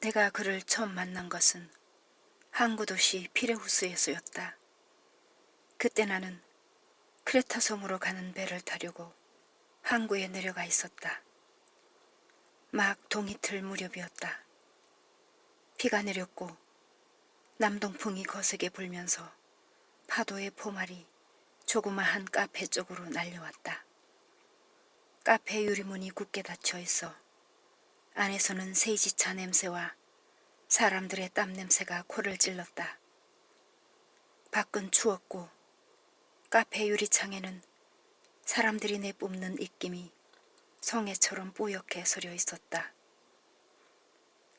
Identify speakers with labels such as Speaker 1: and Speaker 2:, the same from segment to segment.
Speaker 1: 내가 그를 처음 만난 것은 항구 도시 피레후스에서였다. 그때 나는 크레타 섬으로 가는 배를 타려고 항구에 내려가 있었다. 막 동이틀 무렵이었다. 비가 내렸고 남동풍이 거세게 불면서 파도의 포말이 조그마한 카페 쪽으로 날려왔다. 카페 유리문이 굳게 닫혀 있어 안에서는 세이지차 냄새와 사람들의 땀 냄새가 코를 찔렀다. 밖은 추웠고 카페 유리창에는 사람들이 내뿜는 입김이 성에처럼 뿌옇게 서려 있었다.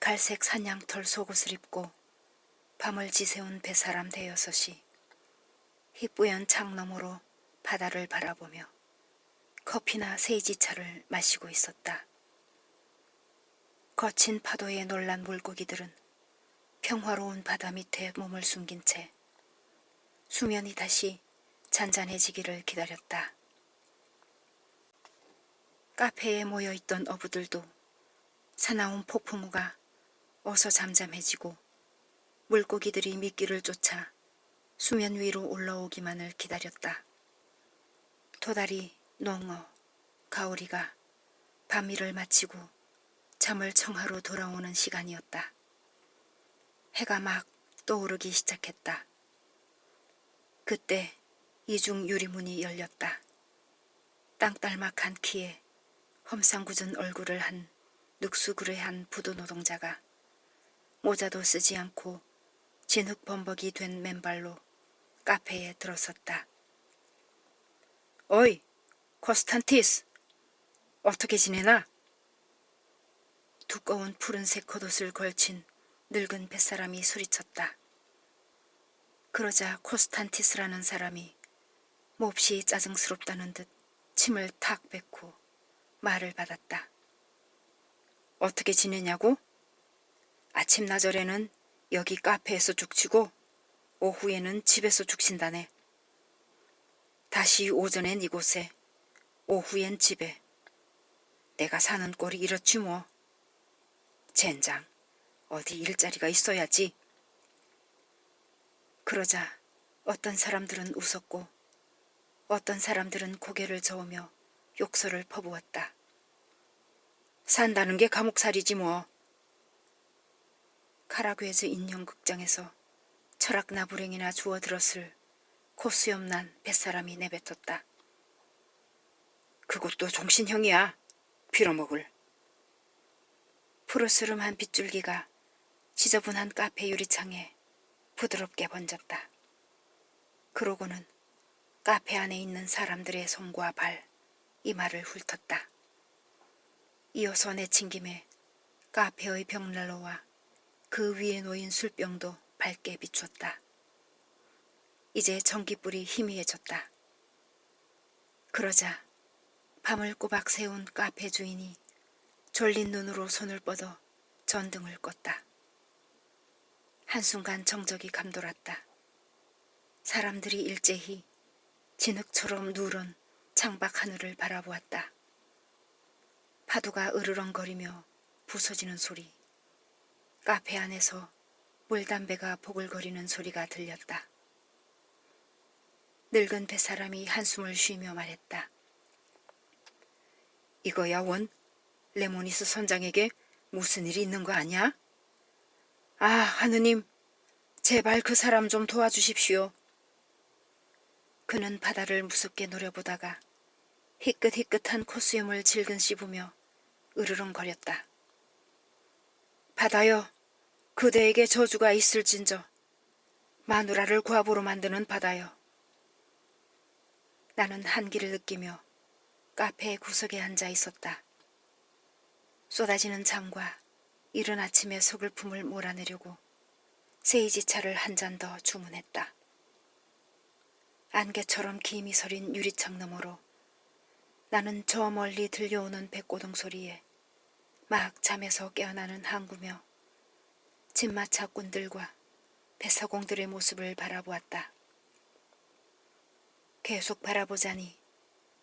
Speaker 1: 갈색 사냥털 속옷을 입고 밤을 지새운 배사람 대여섯이 희뿌연 창 너머로 바다를 바라보며 커피나 세이지차를 마시고 있었다. 거친 파도에 놀란 물고기들은 평화로운 바다 밑에 몸을 숨긴 채 수면이 다시 잔잔해지기를 기다렸다. 카페에 모여있던 어부들도 사나운 폭풍우가 어서 잠잠해지고 물고기들이 미끼를 쫓아 수면 위로 올라오기만을 기다렸다. 도다리, 농어, 가오리가 밤일을 마치고 잠을 청하러 돌아오는 시간이었다. 해가 막 떠오르기 시작했다. 그때 이중 유리문이 열렸다. 땅딸막한 키에 험상궂은 얼굴을 한 늑수그레한 부도 노동자가 모자도 쓰지 않고 진흙범벅이 된 맨발로 카페에 들어섰다. 어이, 코스탄티스! 어떻게 지내나? 두꺼운 푸른색 겉옷을 걸친 늙은 뱃사람이 소리쳤다. 그러자 코스탄티스라는 사람이 몹시 짜증스럽다는 듯 침을 탁 뱉고 말을 받았다. 어떻게 지내냐고? 아침나절에는 여기 카페에서 죽치고 오후에는 집에서 죽친다네. 다시 오전엔 이곳에, 오후엔 집에. 내가 사는 꼴이 이렇지 뭐. 젠장, 어디 일자리가 있어야지. 그러자 어떤 사람들은 웃었고 어떤 사람들은 고개를 저으며 욕설을 퍼부었다. 산다는 게 감옥살이지 뭐. 카라괴즈 인형극장에서 철학나불행이나 주워들었을 코수염난 뱃사람이 내뱉었다. 그것도 종신형이야. 빌어먹을. 푸르스름한 빗줄기가 지저분한 카페 유리창에 부드럽게 번졌다. 그러고는 카페 안에 있는 사람들의 손과 발, 이마를 훑었다. 이어서 내친 김에 카페의 벽난로와 그 위에 놓인 술병도 밝게 비췄다. 이제 전깃불이 희미해졌다. 그러자 밤을 꼬박 새운 카페 주인이 졸린 눈으로 손을 뻗어 전등을 껐다. 한순간 정적이 감돌았다. 사람들이 일제히 진흙처럼 누런 창밖 하늘을 바라보았다. 파도가 으르렁거리며 부서지는 소리, 카페 안에서 물담배가 보글거리는 소리가 들렸다. 늙은 뱃사람이 한숨을 쉬며 말했다. 이거야 원? 레모니스 선장에게 무슨 일이 있는 거 아니야? 아, 하느님, 제발 그 사람 좀 도와주십시오. 그는 바다를 무섭게 노려보다가 희끗희끗한 콧수염을 질근 씹으며 으르렁거렸다. 바다여, 그대에게 저주가 있을진저. 마누라를 과부로 만드는 바다여. 나는 한기를 느끼며 카페의 구석에 앉아 있었다. 쏟아지는 잠과 이른 아침의 서글픔을 몰아내려고 세이지차를 한 잔 더 주문했다. 안개처럼 김이 서린 유리창 너머로 나는 저 멀리 들려오는 백고동 소리에 막 잠에서 깨어나는 항구며 집마차꾼들과 뱃사공들의 모습을 바라보았다. 계속 바라보자니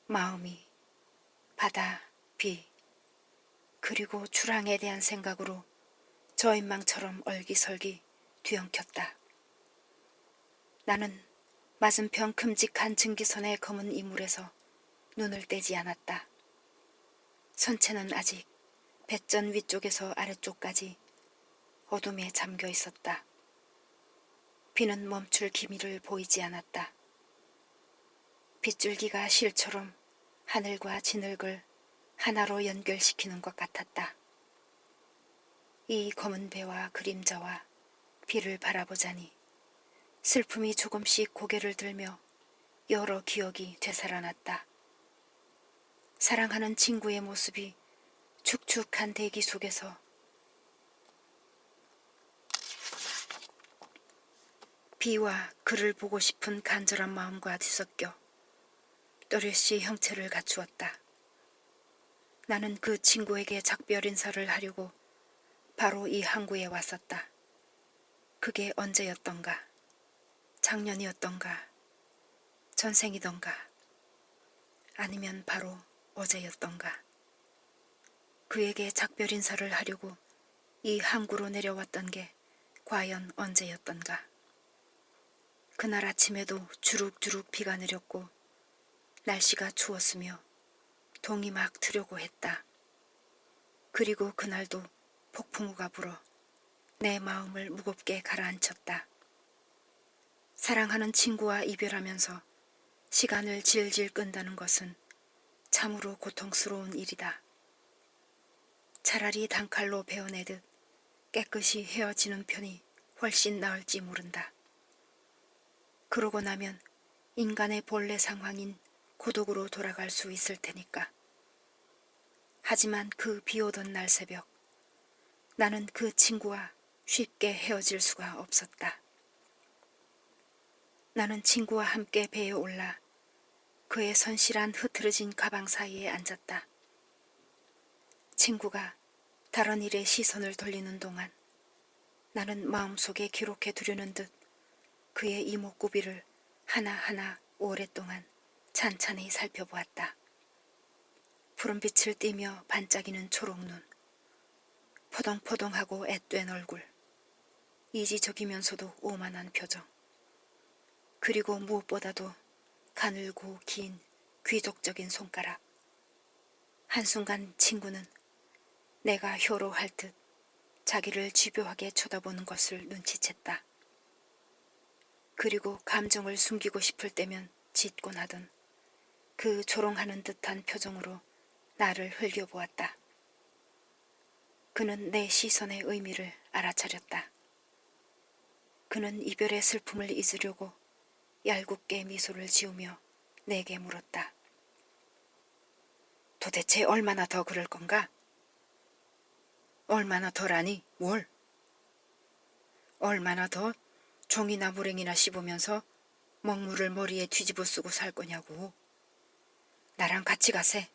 Speaker 1: 마음이 바다, 비, 그리고 출항에 대한 생각으로 저인망처럼 얼기설기 뒤엉켰다. 나는 맞은편 큼직한 증기선의 검은 이물에서 눈을 떼지 않았다. 선체는 아직 배전 위쪽에서 아래쪽까지 어둠에 잠겨 있었다. 비는 멈출 기미를 보이지 않았다. 빗줄기가 실처럼 하늘과 진흙을 하나로 연결시키는 것 같았다. 이 검은 배와 그림자와 비를 바라보자니 슬픔이 조금씩 고개를 들며 여러 기억이 되살아났다. 사랑하는 친구의 모습이 축축한 대기 속에서 비와 그를 보고 싶은 간절한 마음과 뒤섞여 또렷이 형체를 갖추었다. 나는 그 친구에게 작별 인사를 하려고 바로 이 항구에 왔었다. 그게 언제였던가? 작년이었던가? 전생이던가? 아니면 바로 어제였던가? 그에게 작별 인사를 하려고 이 항구로 내려왔던 게 과연 언제였던가? 그날 아침에도 주룩주룩 비가 내렸고 날씨가 추웠으며 동이 막 트려고 했다. 그리고 그날도 폭풍우가 불어 내 마음을 무겁게 가라앉혔다. 사랑하는 친구와 이별하면서 시간을 질질 끈다는 것은 참으로 고통스러운 일이다. 차라리 단칼로 베어내듯 깨끗이 헤어지는 편이 훨씬 나을지 모른다. 그러고 나면 인간의 본래 상황인 고독으로 돌아갈 수 있을 테니까. 하지만 그 비오던 날 새벽, 나는 그 친구와 쉽게 헤어질 수가 없었다. 나는 친구와 함께 배에 올라 그의 선실한 흐트러진 가방 사이에 앉았다. 친구가 다른 일에 시선을 돌리는 동안 나는 마음속에 기록해 두려는 듯 그의 이목구비를 하나하나 오랫동안 찬찬히 살펴보았다. 푸른빛을 띠며 반짝이는 초록눈, 포동포동하고 앳된 얼굴, 이지적이면서도 오만한 표정, 그리고 무엇보다도 가늘고 긴 귀족적인 손가락. 한순간 친구는 내가 효로할 듯 자기를 집요하게 쳐다보는 것을 눈치챘다. 그리고 감정을 숨기고 싶을 때면 짓곤 하던 그 조롱하는 듯한 표정으로 나를 흘겨보았다. 그는 내 시선의 의미를 알아차렸다. 그는 이별의 슬픔을 잊으려고 얄궂게 미소를 지으며 내게 물었다. 도대체 얼마나 더 그럴 건가? 얼마나 더라니 뭘? 얼마나 더 종이나 물행이나 씹으면서 먹물을 머리에 뒤집어 쓰고 살 거냐고. 나랑 같이 가세.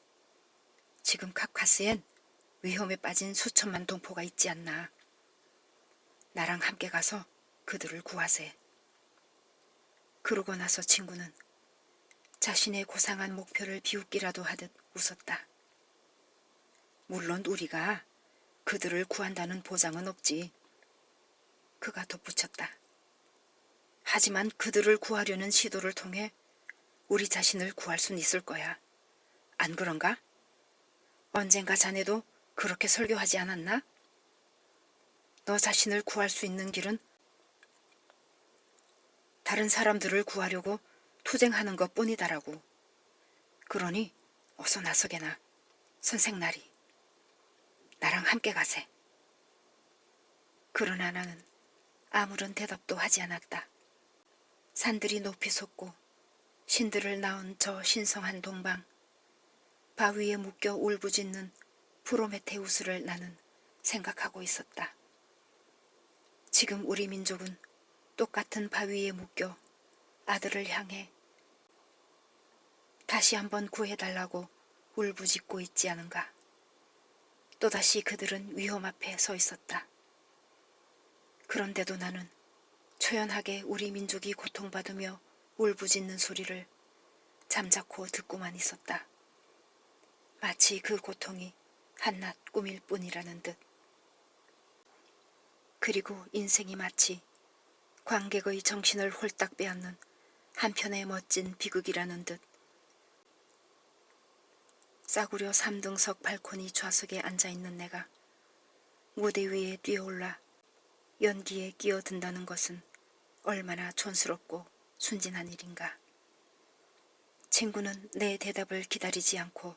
Speaker 1: 지금 카카스엔 위험에 빠진 수천만 동포가 있지 않나. 나랑 함께 가서 그들을 구하세. 그러고 나서 친구는 자신의 고상한 목표를 비웃기라도 하듯 웃었다. 물론 우리가 그들을 구한다는 보장은 없지. 그가 덧붙였다. 하지만 그들을 구하려는 시도를 통해 우리 자신을 구할 순 있을 거야. 안 그런가? 언젠가 자네도 그렇게 설교하지 않았나? 너 자신을 구할 수 있는 길은 다른 사람들을 구하려고 투쟁하는 것뿐이다라고. 그러니 어서 나서게나. 선생나리. 나랑 함께 가세. 그러나 나는 아무런 대답도 하지 않았다. 산들이 높이 솟고 신들을 낳은 저 신성한 동방, 바위에 묶여 울부짖는 프로메테우스를 나는 생각하고 있었다. 지금 우리 민족은 똑같은 바위에 묶여 아들을 향해 다시 한번 구해달라고 울부짖고 있지 않은가. 또다시 그들은 위험 앞에 서 있었다. 그런데도 나는 초연하게 우리 민족이 고통받으며 울부짖는 소리를 잠자코 듣고만 있었다. 마치 그 고통이 한낱 꿈일 뿐이라는 듯. 그리고 인생이 마치 관객의 정신을 홀딱 빼앗는 한편의 멋진 비극이라는 듯 싸구려 3등석 발코니 좌석에 앉아있는 내가 무대 위에 뛰어올라 연기에 끼어든다는 것은 얼마나 촌스럽고 순진한 일인가. 친구는 내 대답을 기다리지 않고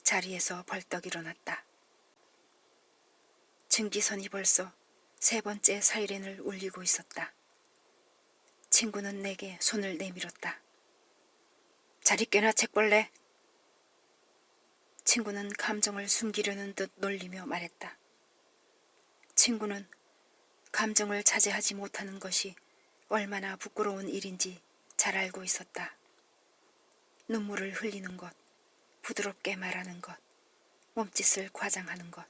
Speaker 1: 자리에서 벌떡 일어났다. 증기선이 벌써 3번째 사이렌을 울리고 있었다. 친구는 내게 손을 내밀었다. 자리 꿰나 책벌레. 친구는 감정을 숨기려는 듯 놀리며 말했다. 친구는 감정을 자제하지 못하는 것이 얼마나 부끄러운 일인지 잘 알고 있었다. 눈물을 흘리는 것, 부드럽게 말하는 것, 몸짓을 과장하는 것,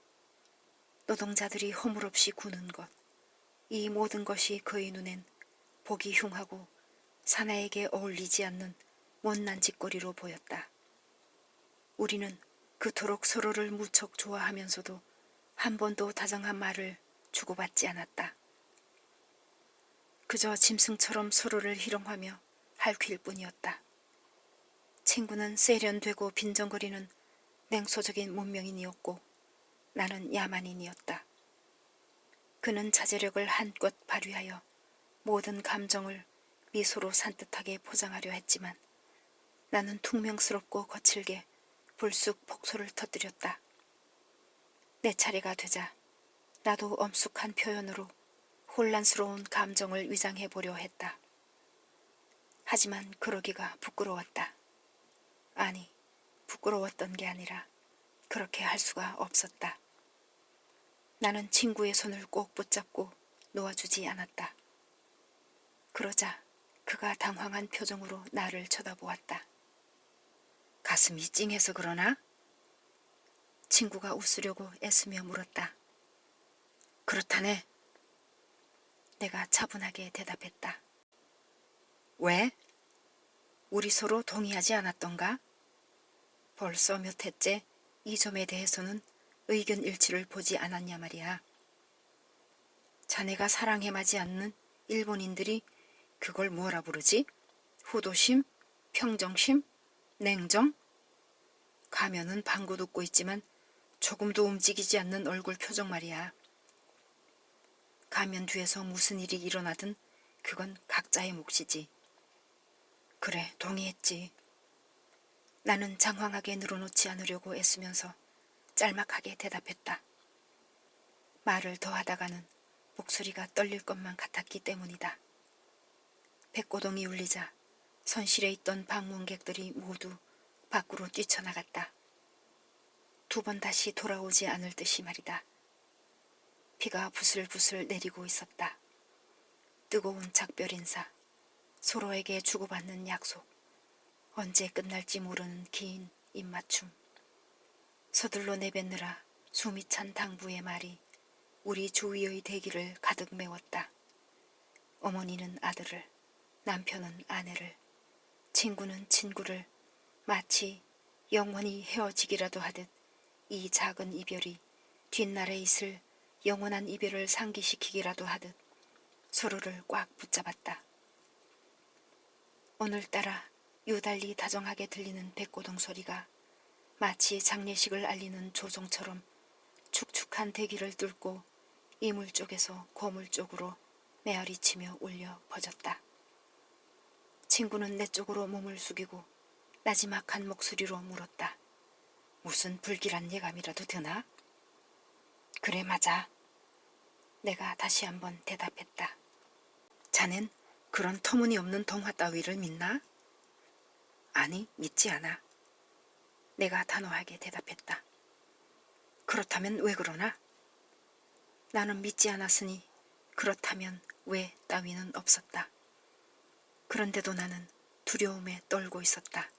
Speaker 1: 노동자들이 허물없이 구는 것, 이 모든 것이 그의 눈엔 보기 흉하고 사나이에게 어울리지 않는 못난 짓거리로 보였다. 우리는 그토록 서로를 무척 좋아하면서도 한 번도 다정한 말을 주고받지 않았다. 그저 짐승처럼 서로를 희롱하며 핥힐 뿐이었다. 친구는 세련되고 빈정거리는 냉소적인 문명인이었고 나는 야만인이었다. 그는 자제력을 한껏 발휘하여 모든 감정을 미소로 산뜻하게 포장하려 했지만 나는 퉁명스럽고 거칠게 불쑥 폭소를 터뜨렸다. 내 차례가 되자 나도 엄숙한 표현으로 혼란스러운 감정을 위장해보려 했다. 하지만 그러기가 부끄러웠다. 아니, 부끄러웠던 게 아니라 그렇게 할 수가 없었다. 나는 친구의 손을 꼭 붙잡고 놓아주지 않았다. 그러자 그가 당황한 표정으로 나를 쳐다보았다. 가슴이 찡해서 그러나? 친구가 웃으려고 애쓰며 물었다. 그렇다네. 내가 차분하게 대답했다. 왜? 우리 서로 동의하지 않았던가? 벌써 몇 해째 이 점에 대해서는 의견 일치를 보지 않았냐 말이야. 자네가 사랑해마지 않는 일본인들이 그걸 뭐라 부르지? 후도심? 평정심? 냉정? 가면은 방긋 웃고 있지만 조금도 움직이지 않는 얼굴 표정 말이야. 가면 뒤에서 무슨 일이 일어나든 그건 각자의 몫이지. 그래, 동의했지. 나는 장황하게 늘어놓지 않으려고 애쓰면서 짤막하게 대답했다. 말을 더하다가는 목소리가 떨릴 것만 같았기 때문이다. 백고동이 울리자 선실에 있던 방문객들이 모두 밖으로 뛰쳐나갔다. 2번 다시 돌아오지 않을 듯이 말이다. 비가 부슬부슬 내리고 있었다. 뜨거운 작별 인사, 서로에게 주고받는 약속, 언제 끝날지 모르는 긴 입맞춤. 서둘러 내뱉느라 숨이 찬 당부의 말이 우리 주위의 대기를 가득 메웠다. 어머니는 아들을, 남편은 아내를, 친구는 친구를 마치 영원히 헤어지기라도 하듯 이 작은 이별이 뒷날에 있을 영원한 이별을 상기시키기라도 하듯 서로를 꽉 붙잡았다. 오늘따라 유달리 다정하게 들리는 백고동 소리가 마치 장례식을 알리는 조종처럼 축축한 대기를 뚫고 이물 쪽에서 고물 쪽으로 메아리치며 울려 퍼졌다. 친구는 내 쪽으로 몸을 숙이고 나지막한 목소리로 물었다. 무슨 불길한 예감이라도 드나? 그래, 맞아. 내가 다시 한번 대답했다. 자넨 그런 터무니없는童话 따위를 믿나? 아니, 믿지 않아. 내가 단호하게 대답했다. 그렇다면 왜 그러나? 나는 믿지 않았으니 그렇다면 왜 따위는 없었다. 그런데도 나는 두려움에 떨고 있었다.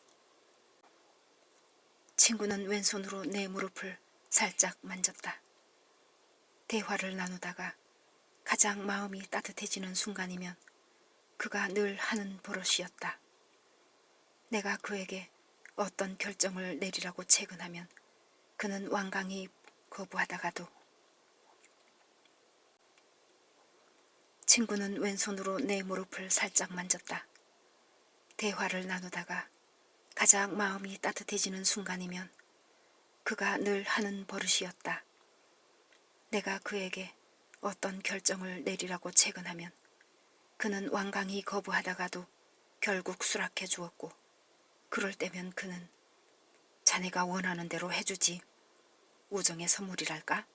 Speaker 1: 친구는 왼손으로 내 무릎을 살짝 만졌다. 대화를 나누다가 가장 마음이 따뜻해지는 순간이면 그가 늘 하는 버릇이었다. 내가 그에게 어떤 결정을 내리라고 채근하면 그는 완강히 거부하다가도 친구는 왼손으로 내 무릎을 살짝 만졌다. 대화를 나누다가 가장 마음이 따뜻해지는 순간이면 그가 늘 하는 버릇이었다. 내가 그에게 어떤 결정을 내리라고 채근하면 그는 완강히 거부하다가도 결국 수락해 주었고, 그럴 때면 그는 자네가 원하는 대로 해주지, 우정의 선물이랄까?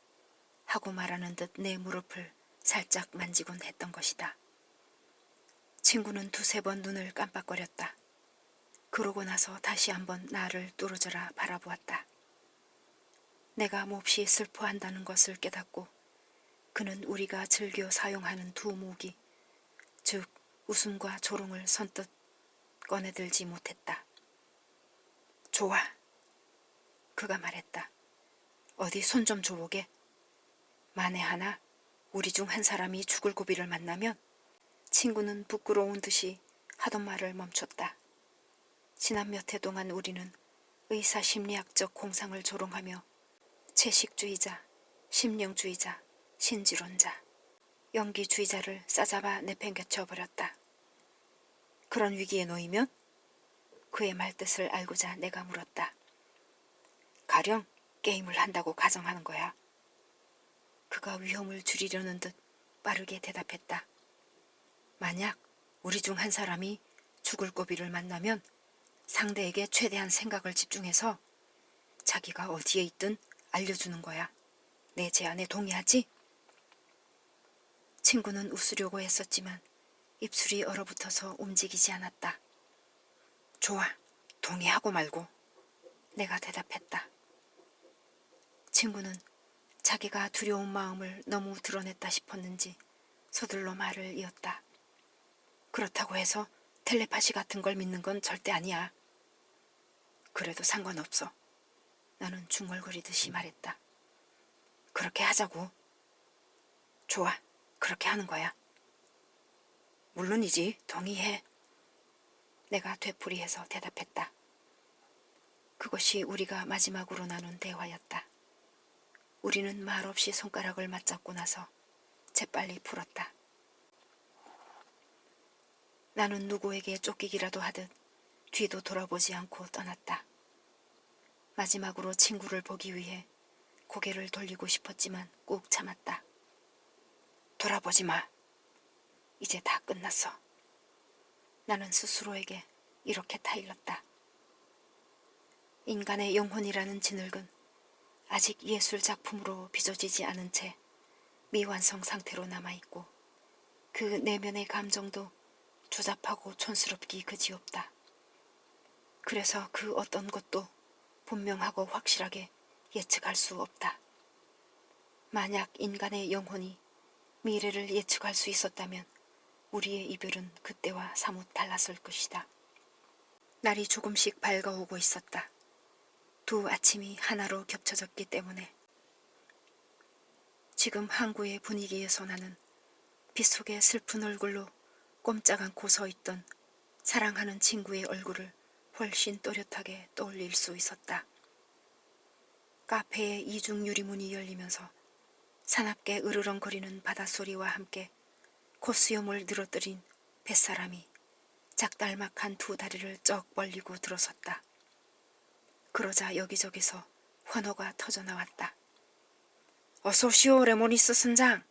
Speaker 1: 하고 말하는 듯 내 무릎을 살짝 만지곤 했던 것이다. 친구는 두세 번 눈을 깜빡거렸다. 그러고 나서 다시 한번 나를 뚫어져라 바라보았다. 내가 몹시 슬퍼한다는 것을 깨닫고 그는 우리가 즐겨 사용하는 두 무기, 즉 웃음과 조롱을 선뜻 꺼내들지 못했다. 좋아, 그가 말했다. 어디 손 좀 줘보게. 만에 하나 우리 중 한 사람이 죽을 고비를 만나면. 친구는 부끄러운 듯이 하던 말을 멈췄다. 지난 몇 해 동안 우리는 의사심리학적 공상을 조롱하며 채식주의자, 심령주의자, 신지론자, 연기주의자를 싸잡아 내팽개쳐버렸다. 그런 위기에 놓이면? 그의 말뜻을 알고자 내가 물었다. 가령 게임을 한다고 가정하는 거야. 그가 위험을 줄이려는 듯 빠르게 대답했다. 만약 우리 중 한 사람이 죽을 고비를 만나면 상대에게 최대한 생각을 집중해서 자기가 어디에 있든 알려주는 거야. 내 제안에 동의하지? 친구는 웃으려고 했었지만 입술이 얼어붙어서 움직이지 않았다. 좋아, 동의하고 말고. 내가 대답했다. 친구는 자기가 두려운 마음을 너무 드러냈다 싶었는지 서둘러 말을 이었다. 그렇다고 해서 텔레파시 같은 걸 믿는 건 절대 아니야. 그래도 상관없어. 나는 중얼거리듯이 말했다. 그렇게 하자고. 좋아, 그렇게 하는 거야. 물론이지, 동의해. 내가 되풀이해서 대답했다. 그것이 우리가 마지막으로 나눈 대화였다. 우리는 말없이 손가락을 맞잡고 나서 재빨리 풀었다. 나는 누구에게 쫓기기라도 하듯 뒤도 돌아보지 않고 떠났다. 마지막으로 친구를 보기 위해 고개를 돌리고 싶었지만 꾹 참았다. 돌아보지 마. 이제 다 끝났어. 나는 스스로에게 이렇게 타일렀다. 인간의 영혼이라는 진흙은 아직 예술 작품으로 빚어지지 않은 채 미완성 상태로 남아있고 그 내면의 감정도 조잡하고 촌스럽기 그지없다. 그래서 그 어떤 것도 분명하고 확실하게 예측할 수 없다. 만약 인간의 영혼이 미래를 예측할 수 있었다면 우리의 이별은 그때와 사뭇 달랐을 것이다. 날이 조금씩 밝아오고 있었다. 두 아침이 하나로 겹쳐졌기 때문에. 지금 항구의 분위기에서 나는 빗속의 슬픈 얼굴로 꼼짝 않고 서 있던 사랑하는 친구의 얼굴을 훨씬 또렷하게 떠올릴 수 있었다. 카페의 이중 유리문이 열리면서 사납게 으르렁거리는 바닷소리와 함께 코수염을 늘어뜨린 뱃사람이 작달막한 두 다리를 쩍 벌리고 들어섰다. 그러자 여기저기서 환호가 터져나왔다. 어서 오시오, 레모니스 선장.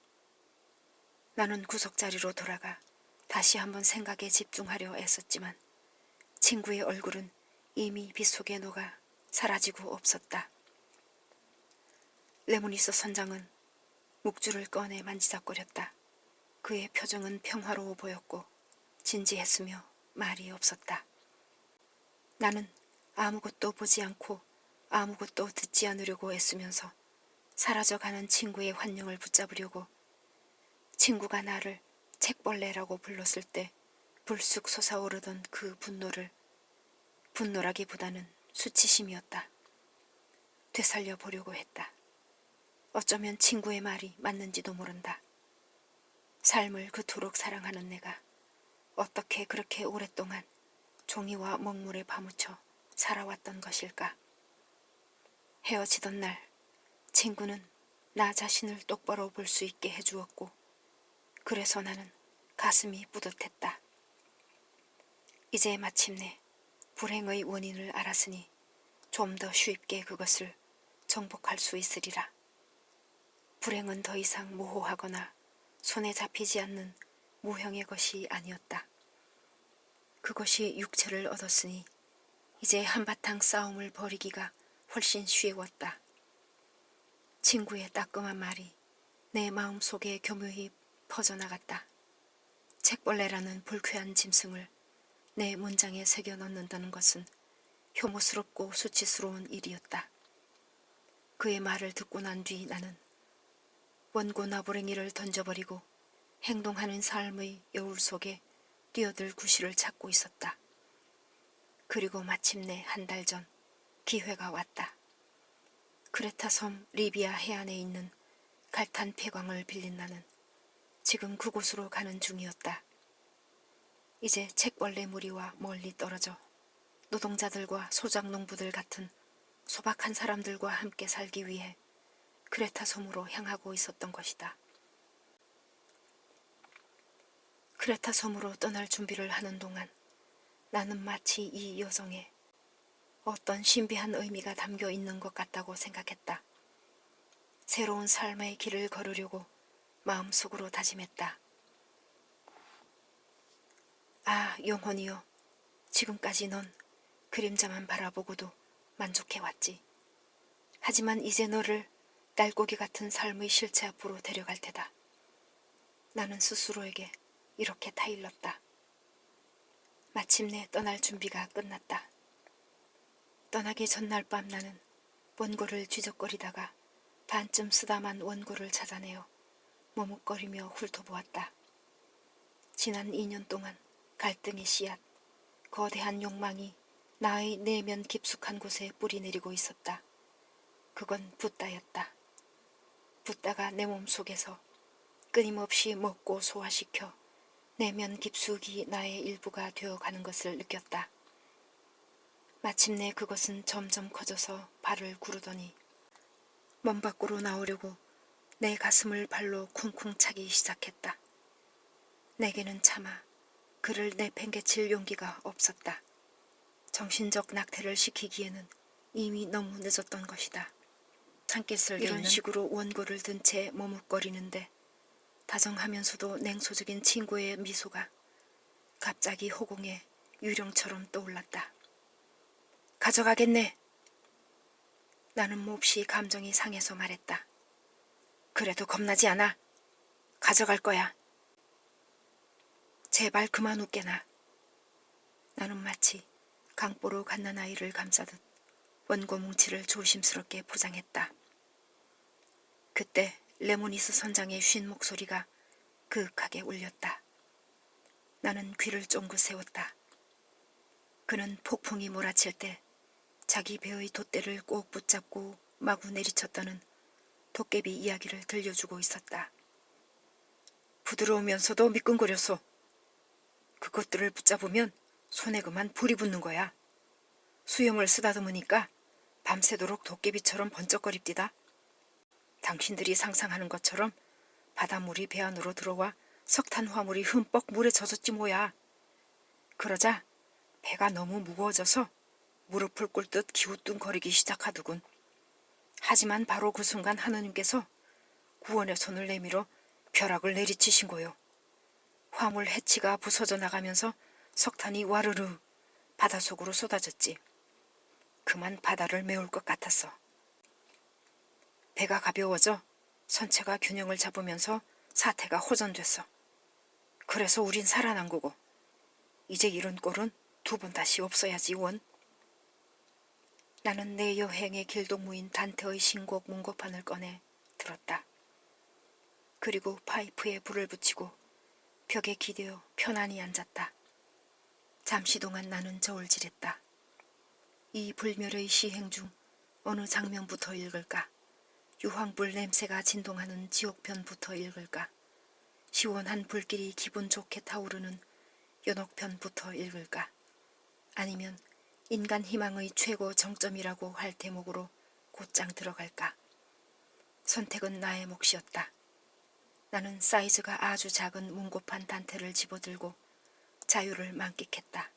Speaker 1: 나는 구석자리로 돌아가 다시 한번 생각에 집중하려 애썼지만 친구의 얼굴은 이미 빗속에 녹아 사라지고 없었다. 레모니스 선장은 묵주를 꺼내 만지작거렸다. 그의 표정은 평화로워 보였고 진지했으며 말이 없었다. 나는 아무것도 보지 않고 아무것도 듣지 않으려고 애쓰면서 사라져가는 친구의 환영을 붙잡으려고 친구가 나를 책벌레라고 불렀을 때 불쑥 솟아오르던 그 분노를 분노라기보다는 수치심이었다. 되살려 보려고 했다. 어쩌면 친구의 말이 맞는지도 모른다. 삶을 그토록 사랑하는 내가 어떻게 그렇게 오랫동안 종이와 먹물에 파묻혀 살아왔던 것일까. 헤어지던 날 친구는 나 자신을 똑바로 볼 수 있게 해주었고 그래서 나는 가슴이 뿌듯했다. 이제 마침내 불행의 원인을 알았으니 좀 더 쉽게 그것을 정복할 수 있으리라. 불행은 더 이상 모호하거나 손에 잡히지 않는 무형의 것이 아니었다. 그것이 육체를 얻었으니 이제 한바탕 싸움을 벌이기가 훨씬 쉬웠다. 친구의 따끔한 말이 내 마음속에 교묘히 퍼져나갔다. 책벌레라는 불쾌한 짐승을 내 문장에 새겨 넣는다는 것은 혐오스럽고 수치스러운 일이었다. 그의 말을 듣고 난 뒤 나는 원고 나부랭이를 던져버리고 행동하는 삶의 여울 속에 뛰어들 구실을 찾고 있었다. 그리고 마침내 한 달 전 기회가 왔다. 크레타 섬 리비아 해안에 있는 갈탄 폐광을 빌린 나는 지금 그곳으로 가는 중이었다. 이제 책벌레 무리와 멀리 떨어져 노동자들과 소작농부들 같은 소박한 사람들과 함께 살기 위해 크레타 섬으로 향하고 있었던 것이다. 크레타 섬으로 떠날 준비를 하는 동안 나는 마치 이 여정에 어떤 신비한 의미가 담겨 있는 것 같다고 생각했다. 새로운 삶의 길을 걸으려고 마음속으로 다짐했다. 아, 영혼이여, 지금까지 넌 그림자만 바라보고도 만족해왔지. 하지만 이제 너를 날고기 같은 삶의 실체 앞으로 데려갈 테다. 나는 스스로에게 이렇게 타일렀다. 마침내 떠날 준비가 끝났다. 떠나기 전날 밤 나는 원고를 쥐적거리다가 반쯤 쓰다만 원고를 찾아내어 머뭇거리며 훑어보았다. 지난 2년 동안 갈등의 씨앗, 거대한 욕망이 나의 내면 깊숙한 곳에 뿌리내리고 있었다. 그건 붓다였다. 붓다가 내 몸속에서 끊임없이 먹고 소화시켜 내면 깊숙이 나의 일부가 되어가는 것을 느꼈다. 마침내 그것은 점점 커져서 발을 구르더니 몸 밖으로 나오려고 내 가슴을 발로 쿵쿵 차기 시작했다. 내게는 차마 그를 내팽개칠 용기가 없었다. 정신적 낙태를 시키기에는 이미 너무 늦었던 것이다. 산기슭에 이런 식으로 원고를 든 채 머뭇거리는데 다정하면서도 냉소적인 친구의 미소가 갑자기 허공에 유령처럼 떠올랐다. 가져가겠네. 나는 몹시 감정이 상해서 말했다. 그래도 겁나지 않아. 가져갈 거야. 제발 그만 웃게나. 나는 마치 강보로 갓난아이를 감싸듯 원고 뭉치를 조심스럽게 포장했다. 그때 레모니스 선장의 쉰 목소리가 그윽하게 울렸다. 나는 귀를 쫑긋 세웠다. 그는 폭풍이 몰아칠 때 자기 배의 돛대를 꼭 붙잡고 마구 내리쳤다는 도깨비 이야기를 들려주고 있었다. 부드러우면서도 미끈거렸어. 그것들을 붙잡으면 손에 그만 불이 붙는 거야. 수염을 쓰다듬으니까 밤새도록 도깨비처럼 번쩍거립디다. 당신들이 상상하는 것처럼 바닷물이 배 안으로 들어와 석탄 화물이 흠뻑 물에 젖었지 뭐야. 그러자 배가 너무 무거워져서 무릎을 꿇듯 기우뚱거리기 시작하더군. 하지만 바로 그 순간 하느님께서 구원의 손을 내밀어 벼락을 내리치신 거요. 화물 해치가 부서져 나가면서 석탄이 와르르 바닷속으로 쏟아졌지. 그만 바다를 메울 것 같았어. 배가 가벼워져 선체가 균형을 잡으면서 사태가 호전됐어. 그래서 우린 살아난 거고 이제 이런 꼴은 두 번 다시 없어야지 원. 나는 내 여행의 길동무인 단테의 신곡 문고판을 꺼내 들었다. 그리고 파이프에 불을 붙이고 벽에 기대어 편안히 앉았다. 잠시 동안 나는 저울질했다. 이 불멸의 시행 중 어느 장면부터 읽을까? 유황불 냄새가 진동하는 지옥편부터 읽을까? 시원한 불길이 기분 좋게 타오르는 연옥편부터 읽을까? 아니면 인간 희망의 최고 정점이라고 할 대목으로 곧장 들어갈까? 선택은 나의 몫이었다. 나는 사이즈가 아주 작은 문고판 단테를 집어들고 자유를 만끽했다.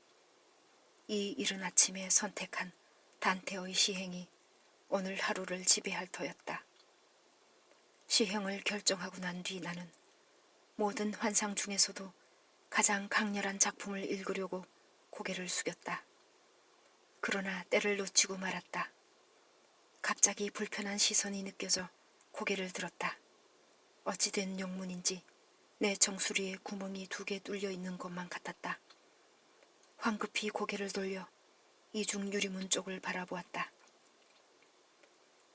Speaker 1: 이 이른 아침에 선택한 단테의 시행이 오늘 하루를 지배할 터였다. 시행을 결정하고 난 뒤 나는 모든 환상 중에서도 가장 강렬한 작품을 읽으려고 고개를 숙였다. 그러나 때를 놓치고 말았다. 갑자기 불편한 시선이 느껴져 고개를 들었다. 어찌된 영문인지 내 정수리에 구멍이 2개 뚫려 있는 것만 같았다. 황급히 고개를 돌려 이중 유리문 쪽을 바라보았다.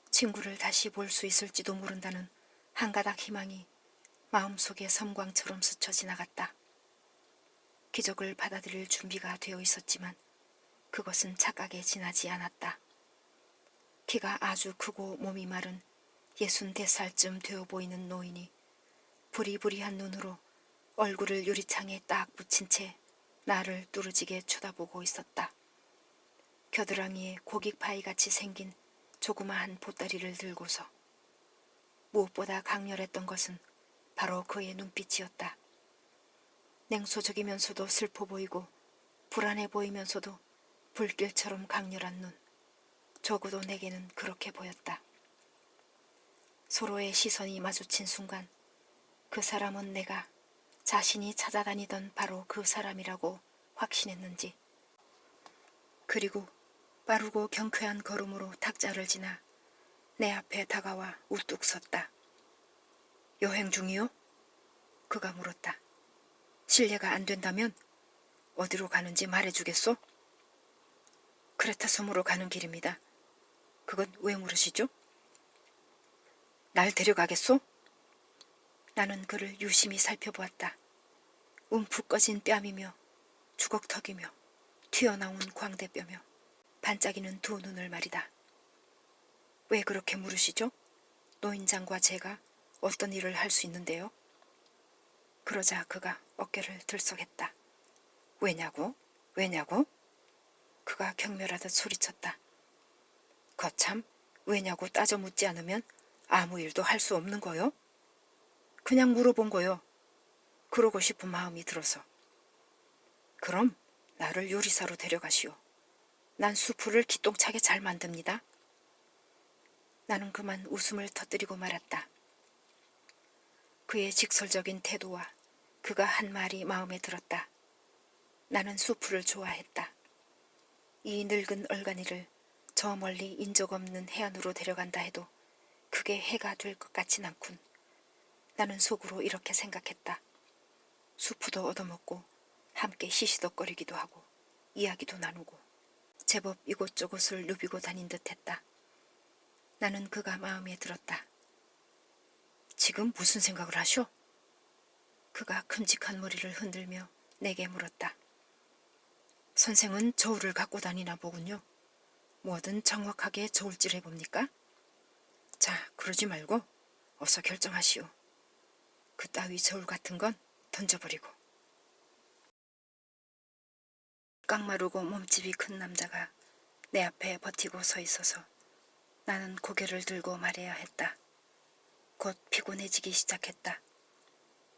Speaker 1: 친구를 다시 볼 수 있을지도 모른다는 한 가닥 희망이 마음속에 섬광처럼 스쳐 지나갔다. 기적을 받아들일 준비가 되어 있었지만 그것은 착각에 지나지 않았다. 키가 아주 크고 몸이 마른 64살쯤 되어 보이는 노인이 부리부리한 눈으로 얼굴을 유리창에 딱 붙인 채 나를 뚫어지게 쳐다보고 있었다. 겨드랑이에 고깃파이같이 생긴 조그마한 보따리를 들고서. 무엇보다 강렬했던 것은 바로 그의 눈빛이었다. 냉소적이면서도 슬퍼 보이고 불안해 보이면서도 불길처럼 강렬한 눈. 적어도 내게는 그렇게 보였다. 서로의 시선이 마주친 순간 그 사람은 내가 자신이 찾아다니던 바로 그 사람이라고 확신했는지, 그리고 빠르고 경쾌한 걸음으로 탁자를 지나 내 앞에 다가와 우뚝 섰다. 여행 중이요? 그가 물었다. 실례가 안 된다면 어디로 가는지 말해주겠소? 크레타 섬으로 가는 길입니다. 그건 왜 물으시죠? 날 데려가겠소? 나는 그를 유심히 살펴보았다. 움푹 꺼진 뺨이며 주걱턱이며 튀어나온 광대뼈며 반짝이는 2 눈을 말이다. 왜 그렇게 물으시죠? 노인장과 제가 어떤 일을 할 수 있는데요? 그러자 그가 어깨를 들썩했다. 왜냐고? 왜냐고? 그가 경멸하듯 소리쳤다. 거참, 왜냐고 따져 묻지 않으면 아무 일도 할 수 없는 거요? 그냥 물어본 거요. 그러고 싶은 마음이 들어서. 그럼 나를 요리사로 데려가시오. 난 수프를 기똥차게 잘 만듭니다. 나는 그만 웃음을 터뜨리고 말았다. 그의 직설적인 태도와 그가 한 말이 마음에 들었다. 나는 수프를 좋아했다. 이 늙은 얼간이를 저 멀리 인적 없는 해안으로 데려간다 해도 그게 해가 될 것 같진 않군. 나는 속으로 이렇게 생각했다. 수프도 얻어먹고 함께 시시덕거리기도 하고 이야기도 나누고 제법 이곳저곳을 누비고 다닌 듯했다. 나는 그가 마음에 들었다. 지금 무슨 생각을 하쇼? 그가 큼직한 머리를 흔들며 내게 물었다. 선생은 저울을 갖고 다니나 보군요. 뭐든 정확하게 저울질 해봅니까? 자, 그러지 말고 어서 결정하시오. 그따위 저울 같은 건 던져버리고. 깡마르고 몸집이 큰 남자가 내 앞에 버티고 서 있어서 나는 고개를 들고 말해야 했다. 곧 피곤해지기 시작했다.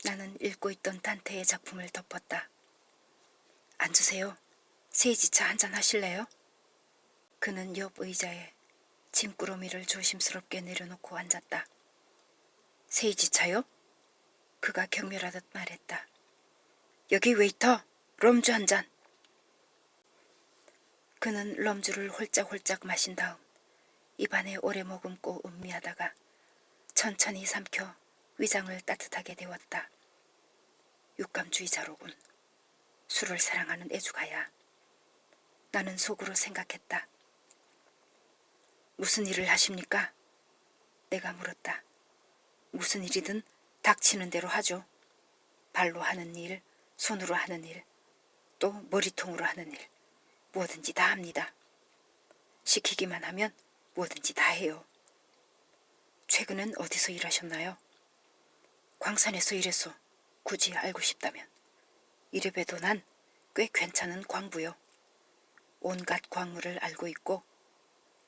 Speaker 1: 나는 읽고 있던 단테의 작품을 덮었다. 앉으세요. 세이지차 한잔 하실래요? 그는 옆 의자에 짐꾸러미를 조심스럽게 내려놓고 앉았다. 세이지차요? 그가 경멸하듯 말했다. 여기 웨이터, 럼주 한 잔. 그는 럼주를 홀짝홀짝 마신 다음 입안에 오래 머금고 음미하다가 천천히 삼켜 위장을 따뜻하게 데웠다. 육감주의자로군. 술을 사랑하는 애주가야. 나는 속으로 생각했다. 무슨 일을 하십니까? 내가 물었다. 무슨 일이든 닥치는 대로 하죠. 발로 하는 일, 손으로 하는 일, 또 머리통으로 하는 일, 뭐든지 다 합니다. 시키기만 하면 뭐든지 다 해요. 최근엔 어디서 일하셨나요? 광산에서 일했소. 굳이 알고 싶다면. 이래봬도 난 꽤 괜찮은 광부요. 온갖 광물을 알고 있고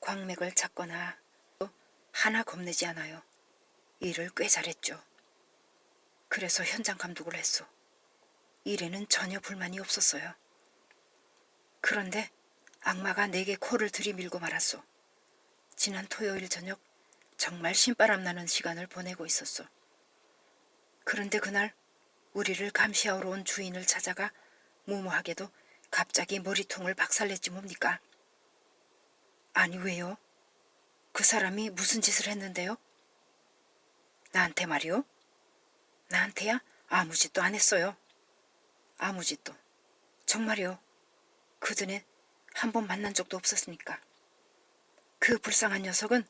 Speaker 1: 광맥을 찾거나 또 하나 겁내지 않아요. 일을 꽤 잘했죠. 그래서 현장 감독을 했소. 일에는 전혀 불만이 없었어요. 그런데 악마가 내게 코를 들이밀고 말았소. 지난 토요일 저녁 정말 신바람 나는 시간을 보내고 있었소. 그런데 그날 우리를 감시하러 온 주인을 찾아가 무모하게도 갑자기 머리통을 박살냈지 뭡니까? 아니 왜요? 그 사람이 무슨 짓을 했는데요? 나한테 말이요? 나한테야 아무 짓도 안 했어요. 아무 짓도. 정말이요. 그전에 한 번 만난 적도 없었으니까. 그 불쌍한 녀석은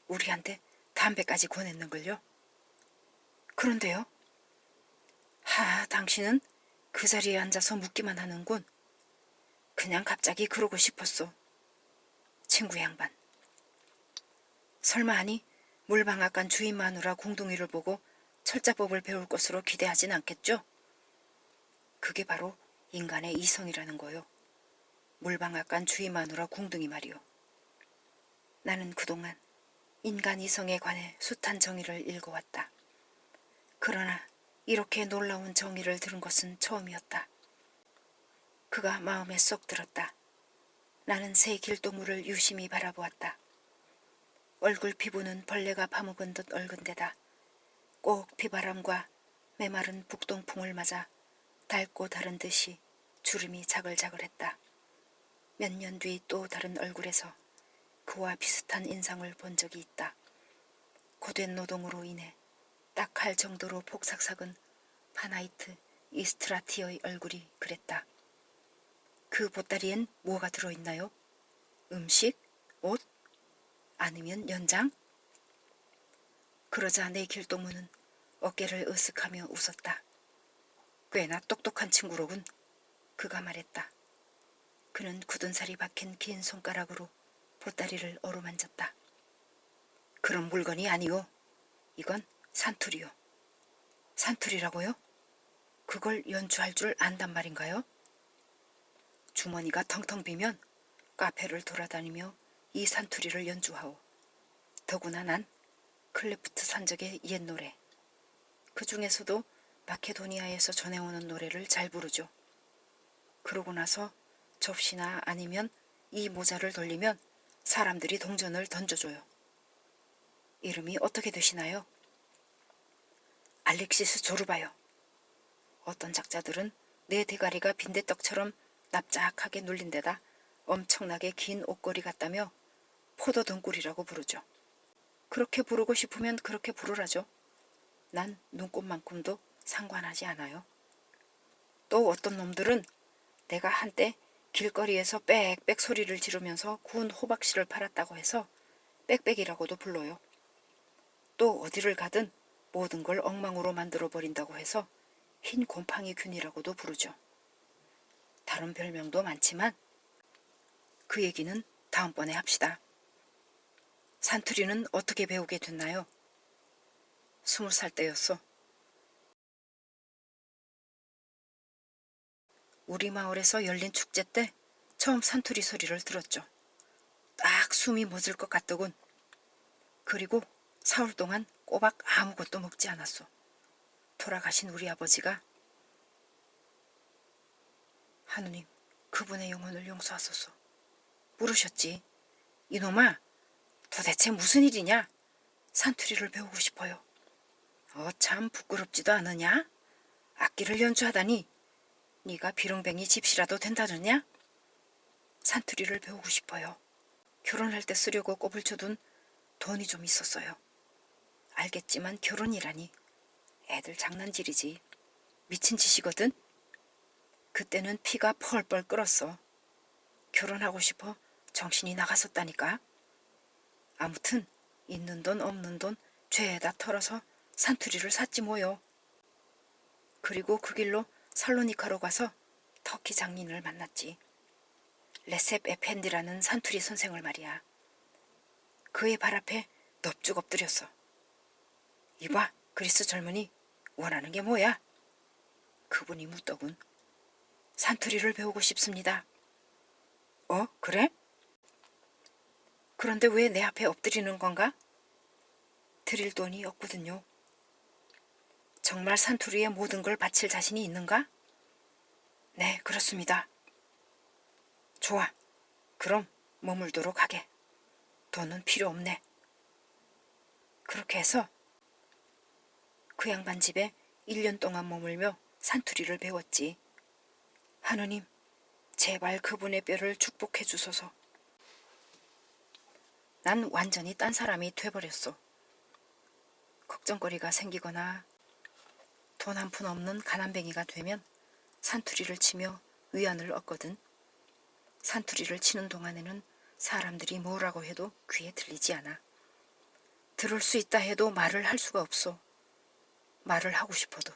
Speaker 1: 우리한테 담배까지 권했는걸요. 그런데요? 당신은 그 자리에 앉아서 묻기만 하는군. 그냥 갑자기 그러고 싶었소. 친구 양반. 설마 아니 물방앗간 주인 마누라 공둥이를 보고 철자법을 배울 것으로 기대하진 않겠죠? 그게 바로 인간의 이성이라는 거요. 물방앗간 주인 마누라 궁둥이 말이요. 나는 그동안 인간 이성에 관해 숱한 정의를 읽어왔다. 그러나 이렇게 놀라운 정의를 들은 것은 처음이었다. 그가 마음에 쏙 들었다. 나는 새 길동무를 유심히 바라보았다. 얼굴 피부는 벌레가 파먹은 듯 얼근 데다 꼭 비바람과 메마른 북동풍을 맞아 닳고 다른 듯이 주름이 자글자글했다. 몇 년 뒤 또 다른 얼굴에서 그와 비슷한 인상을 본 적이 있다. 고된 노동으로 인해 딱할 정도로 폭삭삭은 파나이트 이스트라티의 얼굴이 그랬다. 그 보따리엔 뭐가 들어있나요? 음식? 옷? 아니면 연장? 그러자 내 길동무는 어깨를 으쓱하며 웃었다. 꽤나 똑똑한 친구로군. 그가 말했다. 그는 굳은 살이 박힌 긴 손가락으로 보따리를 어루만졌다. 그런 물건이 아니오. 이건 산투리요. 산투리라고요? 그걸 연주할 줄 안단 말인가요? 주머니가 텅텅 비면 카페를 돌아다니며 이 산투리를 연주하오. 더구나 난 클레프트 산적의 옛 노래, 그 중에서도 마케도니아에서 전해오는 노래를 잘 부르죠. 그러고 나서 접시나 아니면 이 모자를 돌리면 사람들이 동전을 던져줘요. 이름이 어떻게 되시나요? 알렉시스 조르바요. 어떤 작자들은 내 대가리가 빈대떡처럼 납작하게 눌린 데다 엄청나게 긴 옷걸이 같다며 포도 등골이라고 부르죠. 그렇게 부르고 싶으면 그렇게 부르라죠. 난 눈꽃만큼도 상관하지 않아요. 또 어떤 놈들은 내가 한때 길거리에서 빽빽 소리를 지르면서 구운 호박씨를 팔았다고 해서 빽빽이라고도 불러요. 또 어디를 가든 모든 걸 엉망으로 만들어버린다고 해서 흰 곰팡이 균이라고도 부르죠. 다른 별명도 많지만 그 얘기는 다음번에 합시다. 산투리는 어떻게 배우게 됐나요? 20살 때였어. 우리 마을에서 열린 축제 때 처음 산투리 소리를 들었죠. 딱 숨이 멎을 것 같더군. 그리고 사흘 동안 꼬박 아무것도 먹지 않았어. 돌아가신 우리 아버지가 하느님 그분의 영혼을 용서하소서 물으셨지. 이놈아 도대체 무슨 일이냐? 산투리를 배우고 싶어요. 참 부끄럽지도 않으냐? 악기를 연주하다니 네가 비렁뱅이 집시라도 된다느냐? 산투리를 배우고 싶어요. 결혼할 때 쓰려고 꼽을 쳐둔 돈이 좀 있었어요. 알겠지만 결혼이라니 애들 장난질이지. 미친 짓이거든. 그때는 피가 펄펄 끓었어. 결혼하고 싶어 정신이 나갔었다니까. 아무튼 있는 돈 없는 돈 죄에다 털어서 산투리를 샀지 뭐요. 그리고 그 길로 살로니카로 가서 터키 장인을 만났지. 레셉 에펜디라는 산투리 선생을 말이야. 그의 발 앞에 넙죽 엎드렸어. 이봐 그리스 젊은이 원하는 게 뭐야? 그분이 묻더군. 산투리를 배우고 싶습니다. 그래? 그런데 왜 내 앞에 엎드리는 건가? 드릴 돈이 없거든요. 정말 산투리에 모든 걸 바칠 자신이 있는가? 네, 그렇습니다. 좋아. 그럼 머물도록 하게. 돈은 필요 없네. 그렇게 해서 그 양반 집에 1년 동안 머물며 산투리를 배웠지. 하느님, 제발 그분의 뼈를 축복해 주소서. 난 완전히 딴 사람이 돼버렸어. 걱정거리가 생기거나 돈 한 푼 없는 가난뱅이가 되면 산투리를 치며 위안을 얻거든. 산투리를 치는 동안에는 사람들이 뭐라고 해도 귀에 들리지 않아. 들을 수 있다 해도 말을 할 수가 없어. 말을 하고 싶어도,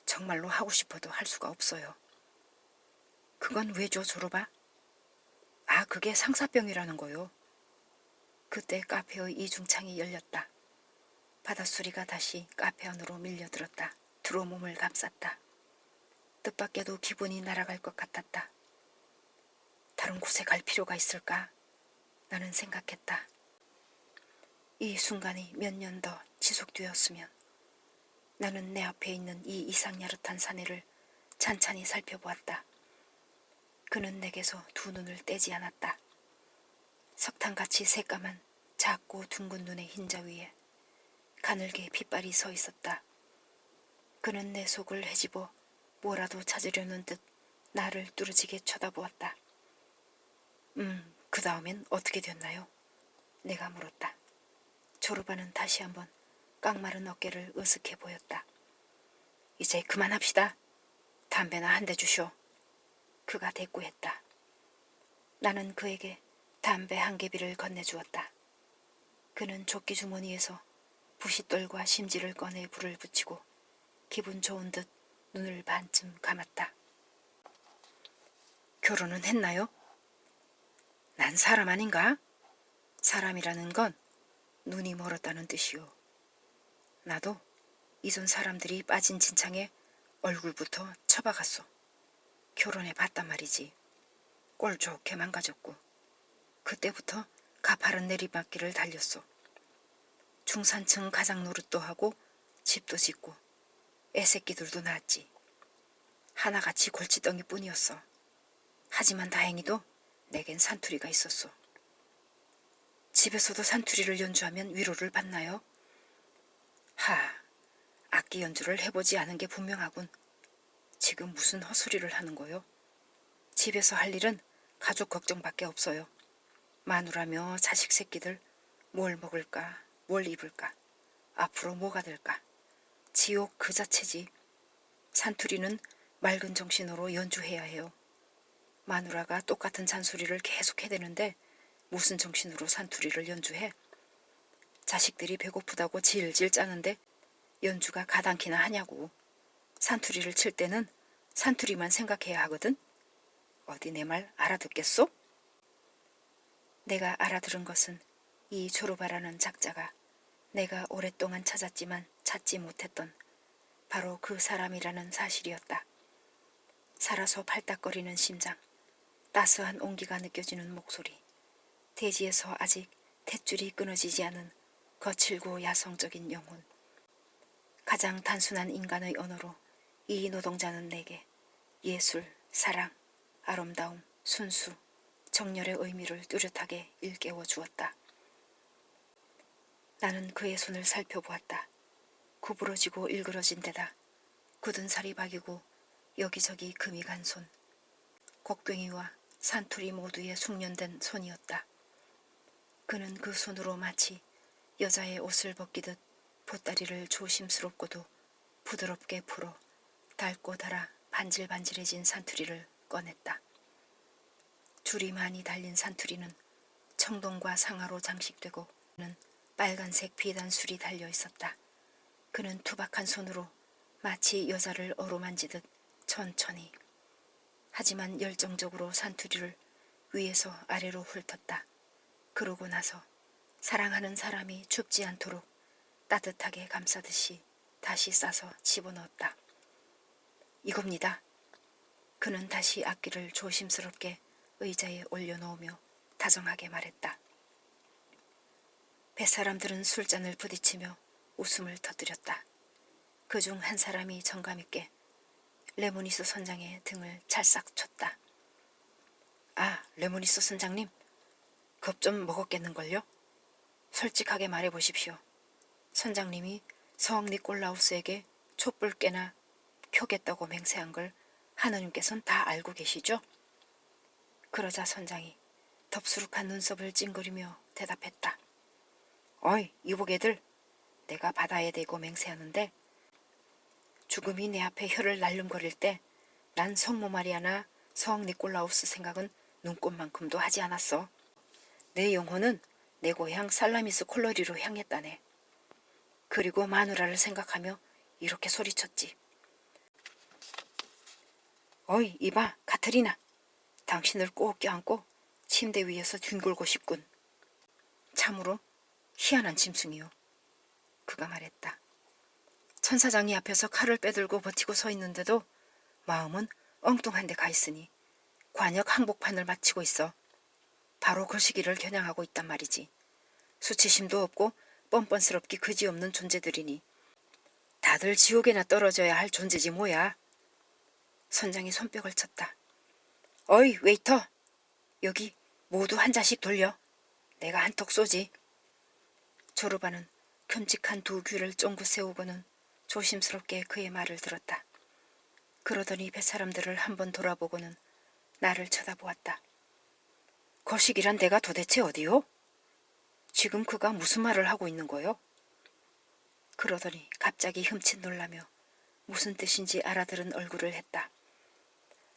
Speaker 1: 정말로 하고 싶어도 할 수가 없어요. 그건 왜죠, 조르바? 아, 그게 상사병이라는 거요. 그때 카페의 이중창이 열렸다. 바닷소리가 다시 카페 안으로 밀려들었다. 두루 몸을 감쌌다. 뜻밖에도 기분이 날아갈 것 같았다. 다른 곳에 갈 필요가 있을까? 나는 생각했다. 이 순간이 몇 년 더 지속되었으면 나는 내 앞에 있는 이 이상야릇한 사내를 찬찬히 살펴보았다. 그는 내게서 두 눈을 떼지 않았다. 석탄같이 새까만 작고 둥근 눈의 흰자 위에 가늘게 핏발이 서 있었다. 그는 내 속을 헤집어 뭐라도 찾으려는 듯 나를 뚫어지게 쳐다보았다. 그 다음엔 어떻게 됐나요? 내가 물었다. 조르바는 다시 한번 깡마른 어깨를 으쓱해 보였다. 이제 그만합시다. 담배나 한 대 주쇼. 그가 대꾸했다. 나는 그에게 담배 한 개비를 건네주었다. 그는 조끼 주머니에서 부싯돌과 심지를 꺼내 불을 붙이고 기분 좋은 듯 눈을 반쯤 감았다. 결혼은 했나요? 난 사람 아닌가? 사람이라는 건 눈이 멀었다는 뜻이오. 나도 이전 사람들이 빠진 진창에 얼굴부터 쳐박았어. 결혼해 봤단 말이지. 꼴 좋게 망가졌고 그때부터 가파른 내리막길을 달렸어. 중산층 가장 노릇도 하고 집도 짓고 애새끼들도 낳았지. 하나같이 골칫덩이뿐이었어. 하지만 다행히도 내겐 산투리가 있었어. 집에서도 산투리를 연주하면 위로를 받나요? 악기 연주를 해보지 않은 게 분명하군. 지금 무슨 헛소리를 하는 거요? 집에서 할 일은 가족 걱정밖에 없어요. 마누라며 자식 새끼들 뭘 먹을까, 뭘 입을까, 앞으로 뭐가 될까. 지옥 그 자체지. 산투리는 맑은 정신으로 연주해야 해요. 마누라가 똑같은 잔소리를 계속 해대는데 무슨 정신으로 산투리를 연주해? 자식들이 배고프다고 질질 짜는데 연주가 가당키나 하냐고. 산투리를 칠 때는 산투리만 생각해야 하거든. 어디 내 말 알아듣겠소? 내가 알아들은 것은 이 조르바라는 작자가 내가 오랫동안 찾았지만 찾지 못했던 바로 그 사람이라는 사실이었다. 살아서 팔딱거리는 심장, 따스한 온기가 느껴지는 목소리, 대지에서 아직 탯줄이 끊어지지 않은 거칠고 야성적인 영혼. 가장 단순한 인간의 언어로 이 노동자는 내게 예술, 사랑, 아름다움, 순수, 정열의 의미를 뚜렷하게 일깨워 주었다. 나는 그의 손을 살펴보았다. 구부러지고 일그러진 데다 굳은 살이 박이고 여기저기 금이 간 손. 곡괭이와 산투리 모두에 숙련된 손이었다. 그는 그 손으로 마치 여자의 옷을 벗기듯 보따리를 조심스럽고도 부드럽게 풀어 닳고 달아 반질반질해진 산투리를 꺼냈다. 줄이 많이 달린 산투리는 청동과 상아로 장식되고 그는 빨간색 비단술이 달려 있었다. 그는 투박한 손으로 마치 여자를 어루만지듯 천천히 하지만 열정적으로 산투리를 위에서 아래로 훑었다. 그러고 나서 사랑하는 사람이 춥지 않도록 따뜻하게 감싸듯이 다시 싸서 집어넣었다. 이겁니다. 그는 다시 악기를 조심스럽게 의자에 올려놓으며 다정하게 말했다. 뱃사람들은 술잔을 부딪히며 웃음을 터뜨렸다. 그중 한 사람이 정감있게 레모니스 선장의 등을 찰싹 쳤다. 아, 레모니스 선장님, 겁 좀 먹었겠는걸요? 솔직하게 말해보십시오. 선장님이 성 니콜라우스에게 촛불 깨나 켜겠다고 맹세한 걸 하느님께서는 다 알고 계시죠? 그러자 선장이 덥수룩한 눈썹을 찡그리며 대답했다. 어이, 이보게들, 내가 바다에 대고 맹세하는데 죽음이 내 앞에 혀를 날름거릴 때 난 성모 마리아나 성 니콜라우스 생각은 눈꼽만큼도 하지 않았어. 내 영혼은 내 고향 살라미스 콜로리로 향했다네. 그리고 마누라를 생각하며 이렇게 소리쳤지. 어이, 이봐, 카트리나. 당신을 꼭 껴안고 침대 위에서 뒹굴고 싶군. 참으로 희한한 짐승이요. 그가 말했다. 천사장이 앞에서 칼을 빼들고 버티고 서 있는데도 마음은 엉뚱한 데 가 있으니 관역 항복판을 마치고 있어. 바로 그 시기를 겨냥하고 있단 말이지. 수치심도 없고 뻔뻔스럽기 그지없는 존재들이니 다들 지옥에나 떨어져야 할 존재지 뭐야. 선장이 손뼉을 쳤다. 어이, 웨이터. 여기 모두 한 잔씩 돌려. 내가 한턱 쏘지. 조르바는 큼직한 두 귀를 쫑긋 세우고는 조심스럽게 그의 말을 들었다. 그러더니 뱃사람들을 한번 돌아보고는 나를 쳐다보았다. 거식이란 데가 도대체 어디요? 지금 그가 무슨 말을 하고 있는 거요? 그러더니 갑자기 흠칫 놀라며 무슨 뜻인지 알아들은 얼굴을 했다.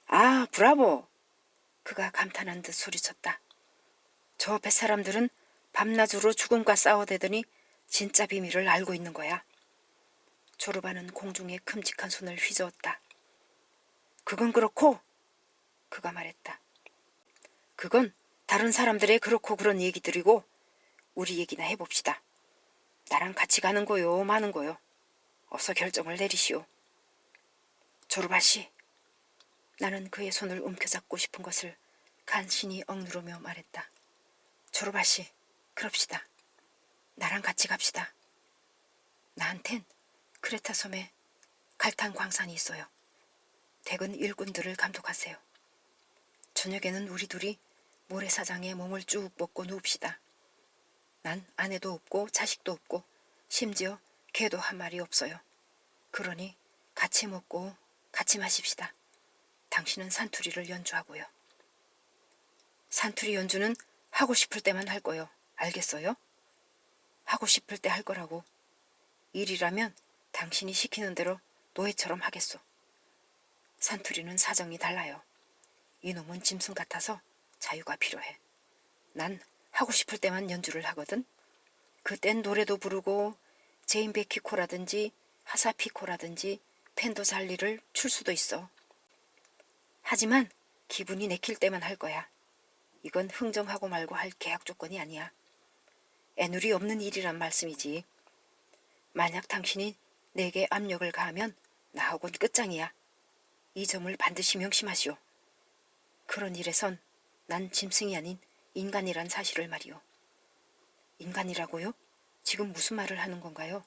Speaker 1: 아, 브라보! 그가 감탄한 듯 소리쳤다. 저 뱃사람들은 밤낮으로 죽음과 싸워대더니 진짜 비밀을 알고 있는 거야. 조르바는 공중에 큼직한 손을 휘저었다. 그건 그렇고, 그가 말했다. 그건 다른 사람들의 그렇고 그런 얘기들이고 우리 얘기나 해봅시다. 나랑 같이 가는 거요, 마는 거요. 어서 결정을 내리시오. 조르바 씨. 나는 그의 손을 움켜잡고 싶은 것을 간신히 억누르며 말했다. 조르바 씨, 그럽시다. 나랑 같이 갑시다. 나한텐 크레타 섬에 갈탄 광산이 있어요. 대근 일꾼들을 감독하세요. 저녁에는 우리 둘이 모래사장에 몸을 쭉 뻗고 누웁시다. 난 아내도 없고 자식도 없고 심지어 개도 한 마리 없어요. 그러니 같이 먹고 같이 마십시다. 당신은 산투리를 연주하고요. 산투리 연주는 하고 싶을 때만 할 거요. 알겠어요? 하고 싶을 때 할 거라고. 일이라면 당신이 시키는 대로 노예처럼 하겠소. 산투리는 사정이 달라요. 이놈은 짐승 같아서 자유가 필요해. 난 하고 싶을 때만 연주를 하거든. 그땐 노래도 부르고 제인 베키코라든지 하사피코라든지 펜도잘리를 출 수도 있어. 하지만 기분이 내킬 때만 할 거야. 이건 흥정하고 말고 할 계약 조건이 아니야. 애누리 없는 일이란 말씀이지. 만약 당신이 내게 압력을 가하면 나하고는 끝장이야. 이 점을 반드시 명심하시오. 그런 일에선 난 짐승이 아닌 인간이란 사실을 말이오. 인간이라고요? 지금 무슨 말을 하는 건가요?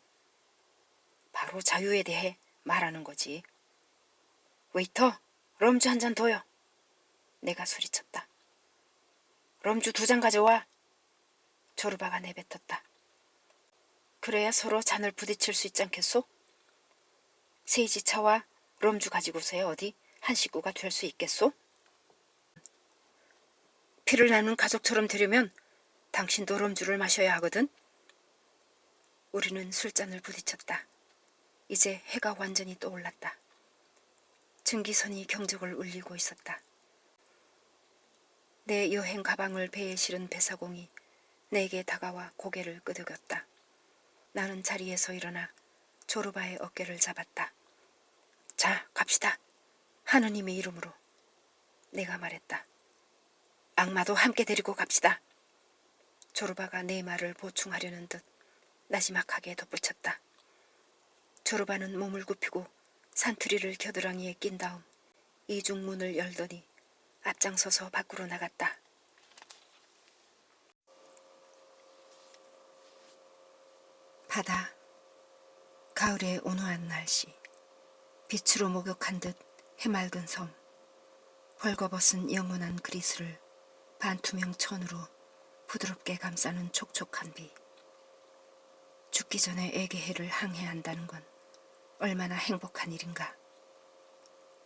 Speaker 1: 바로 자유에 대해 말하는 거지. 웨이터, 럼주 한 잔 더요. 내가 소리쳤다. 럼주 2잔 가져와. 조르바가 내뱉었다. 그래야 서로 잔을 부딪힐 수 있지 않겠소? 세이지차와 럼주 가지고서야 어디 한 식구가 될 수 있겠소? 피를 나눈 가족처럼 되려면 당신도 럼주를 마셔야 하거든. 우리는 술잔을 부딪혔다. 이제 해가 완전히 떠올랐다. 증기선이 경적을 울리고 있었다. 내 여행 가방을 배에 실은 배사공이 내게 다가와 고개를 끄덕였다. 나는 자리에서 일어나 조르바의 어깨를 잡았다. 자, 갑시다. 하느님의 이름으로. 내가 말했다. 악마도 함께 데리고 갑시다. 조르바가 내 말을 보충하려는 듯 나지막하게 덧붙였다. 조르바는 몸을 굽히고 산투리를 겨드랑이에 낀 다음 이중문을 열더니 앞장서서 밖으로 나갔다. 바다. 가을의 온화한 날씨, 빛으로 목욕한 듯 해맑은 섬, 벌거벗은 영원한 그리스를 반투명 천으로 부드럽게 감싸는 촉촉한 비. 죽기 전에 에게해를 항해한다는 건 얼마나 행복한 일인가.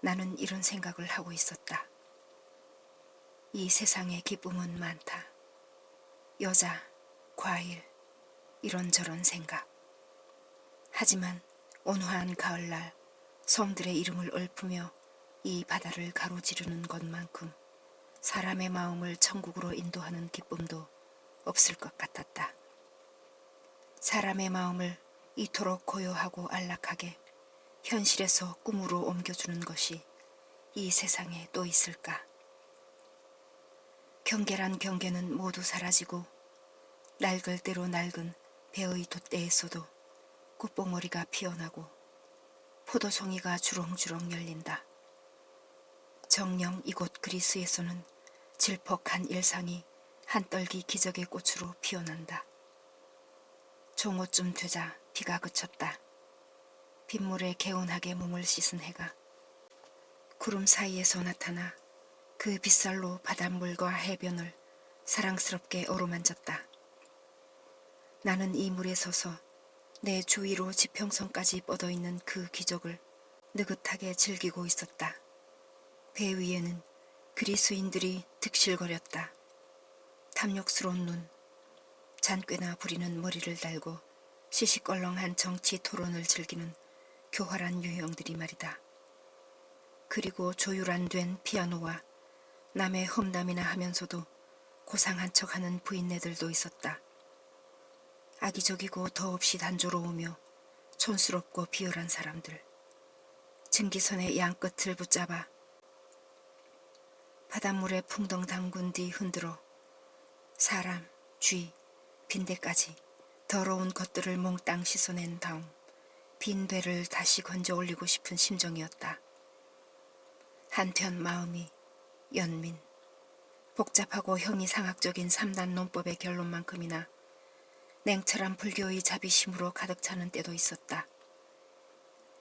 Speaker 1: 나는 이런 생각을 하고 있었다. 이 세상에 기쁨은 많다. 여자, 과일, 이런저런 생각. 하지만 온화한 가을날 섬들의 이름을 읊으며 이 바다를 가로지르는 것만큼 사람의 마음을 천국으로 인도하는 기쁨도 없을 것 같았다. 사람의 마음을 이토록 고요하고 안락하게 현실에서 꿈으로 옮겨주는 것이 이 세상에 또 있을까? 경계란 경계는 모두 사라지고 낡을 대로 낡은 배의 돛대에서도 꽃봉오리가 피어나고 포도송이가 주렁주렁 열린다. 정녕 이곳 그리스에서는 질퍽한 일상이 한떨기 기적의 꽃으로 피어난다. 종호쯤 되자 비가 그쳤다. 빗물에 개운하게 몸을 씻은 해가 구름 사이에서 나타나 그 빗살로 바닷물과 해변을 사랑스럽게 어루만졌다. 나는 이 물에 서서 내 주위로 지평선까지 뻗어있는 그 기적을 느긋하게 즐기고 있었다. 배 위에는 그리스인들이 득실거렸다. 탐욕스러운 눈, 잔꾀나 부리는 머리를 달고 시시껄렁한 정치 토론을 즐기는 교활한 유형들이 말이다. 그리고 조율 안 된 피아노와 남의 험담이나 하면서도 고상한 척하는 부인네들도 있었다. 악의적이고 더없이 단조로우며 촌스럽고 비열한 사람들. 증기선의 양끝을 붙잡아 바닷물에 풍덩 담근 뒤 흔들어 사람, 쥐, 빈대까지 더러운 것들을 몽땅 씻어낸 다음 빈 배를 다시 건져 올리고 싶은 심정이었다. 한편 마음이 연민, 복잡하고 형이상학적인 3단 논법의 결론만큼이나 냉철한 불교의 자비심으로 가득 차는 때도 있었다.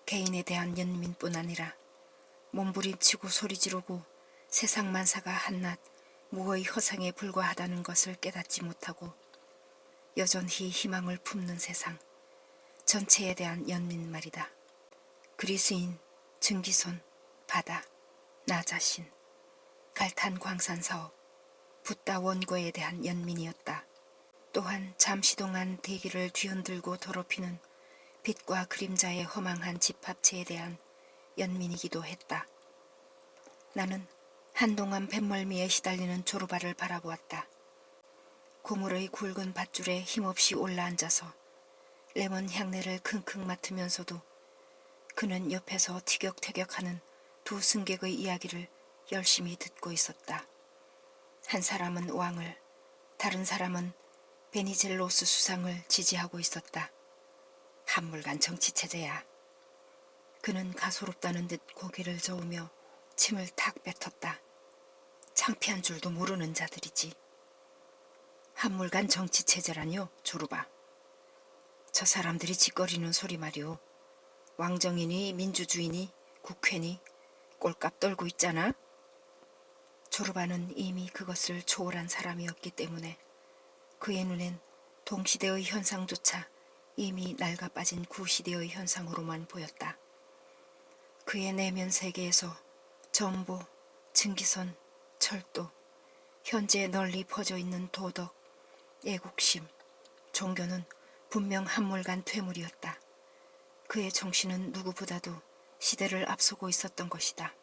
Speaker 1: 개인에 대한 연민뿐 아니라 몸부림치고 소리 지르고 세상 만사가 한낱 무의 허상에 불과하다는 것을 깨닫지 못하고 여전히 희망을 품는 세상 전체에 대한 연민 말이다. 그리스인, 증기선, 바다, 나 자신, 갈탄 광산 사업, 붓다 원고에 대한 연민이었다. 또한 잠시 동안 대기를 뒤흔들고 더럽히는 빛과 그림자의 허망한 집합체에 대한 연민이기도 했다. 나는 한동안 뱃멀미에 시달리는 조르바를 바라보았다. 고물의 굵은 밧줄에 힘없이 올라앉아서 레몬 향내를 킁킁 맡으면서도 그는 옆에서 티격태격하는 두 승객의 이야기를 열심히 듣고 있었다. 한 사람은 왕을, 다른 사람은 베니젤로스 수상을 지지하고 있었다. 한물간 정치체제야. 그는 가소롭다는 듯 고개를 저으며 침을 탁 뱉었다. 창피한 줄도 모르는 자들이지. 한물간 정치체제라뇨, 조르바. 저 사람들이 짓거리는 소리 말이오. 왕정이니 민주주의니 국회니 꼴값 떨고 있잖아. 조르바는 이미 그것을 초월한 사람이었기 때문에 그의 눈엔 동시대의 현상조차 이미 낡아 빠진 구시대의 현상으로만 보였다. 그의 내면 세계에서 정보, 증기선, 철도, 현재 널리 퍼져 있는 도덕, 애국심, 종교는 분명 한물간 퇴물이었다. 그의 정신은 누구보다도 시대를 앞서고 있었던 것이다.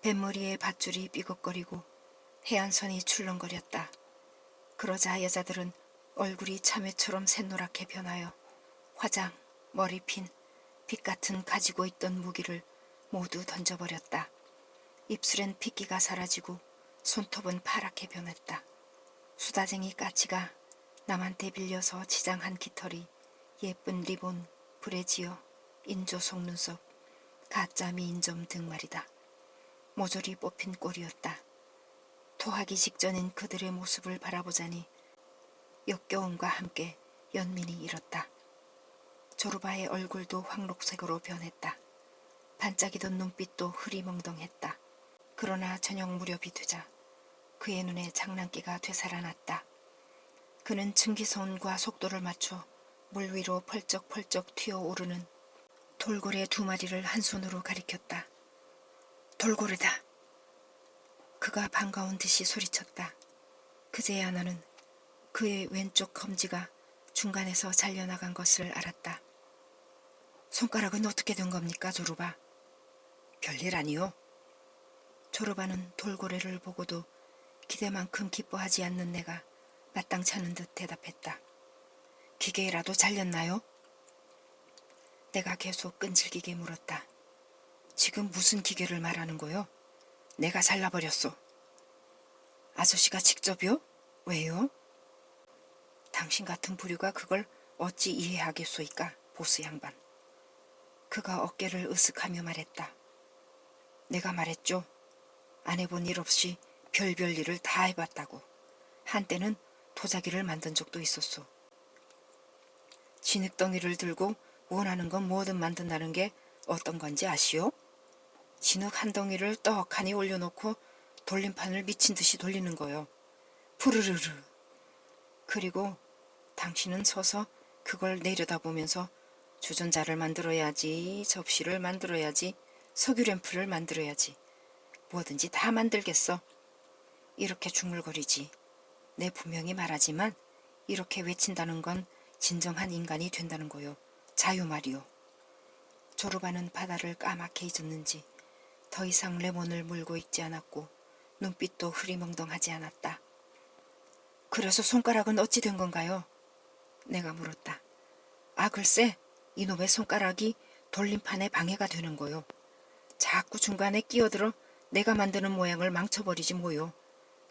Speaker 1: 뱃머리에 밧줄이 삐걱거리고 해안선이 출렁거렸다. 그러자 여자들은 얼굴이 참외처럼 샛노랗게 변하여 화장, 머리핀, 빛 같은 가지고 있던 무기를 모두 던져버렸다. 입술엔 핏기가 사라지고 손톱은 파랗게 변했다. 수다쟁이 까치가 남한테 빌려서 치장한 깃털이 예쁜 리본, 브래지어, 인조 속눈썹, 가짜 미인점 등 말이다. 모조리 뽑힌 꼴이었다. 토하기 직전인 그들의 모습을 바라보자니 역겨움과 함께 연민이 일었다. 조르바의 얼굴도 황록색으로 변했다. 반짝이던 눈빛도 흐리멍덩했다. 그러나 저녁 무렵이 되자 그의 눈에 장난기가 되살아났다. 그는 증기선과 속도를 맞춰 물 위로 펄쩍펄쩍 튀어오르는 돌고래 2마리를 한 손으로 가리켰다. 돌고래다. 그가 반가운 듯이 소리쳤다. 그제야 나는 그의 왼쪽 검지가 중간에서 잘려나간 것을 알았다. 손가락은 어떻게 된 겁니까, 조르바? 별일 아니요. 조르바는 돌고래를 보고도 기대만큼 기뻐하지 않는 내가 마땅치 않은 듯 대답했다. 기계라도 잘렸나요? 내가 계속 끈질기게 물었다. 지금 무슨 기계를 말하는 거요? 내가 잘라버렸소. 아저씨가 직접요? 왜요? 당신 같은 부류가 그걸 어찌 이해하겠소이까, 보스 양반. 그가 어깨를 으쓱하며 말했다. 내가 말했죠. 안 해본 일 없이 별별 일을 다 해봤다고. 한때는 도자기를 만든 적도 있었소. 진흙덩이를 들고 원하는 건 뭐든 만든다는 게 어떤 건지 아시오? 진흙 한 덩이를 떡하니 올려놓고 돌림판을 미친 듯이 돌리는 거요. 푸르르르. 그리고 당신은 서서 그걸 내려다보면서 주전자를 만들어야지, 접시를 만들어야지, 석유램프를 만들어야지. 뭐든지 다 만들겠어. 이렇게 중물거리지. 내 분명히 말하지만 이렇게 외친다는 건 진정한 인간이 된다는 거요. 자유 말이요. 조르바는 바다를 까맣게 잊었는지 더 이상 레몬을 물고 있지 않았고 눈빛도 흐리멍덩하지 않았다. 그래서 손가락은 어찌 된 건가요? 내가 물었다. 아, 글쎄, 이놈의 손가락이 돌림판에 방해가 되는 거요. 자꾸 중간에 끼어들어 내가 만드는 모양을 망쳐버리지 뭐요.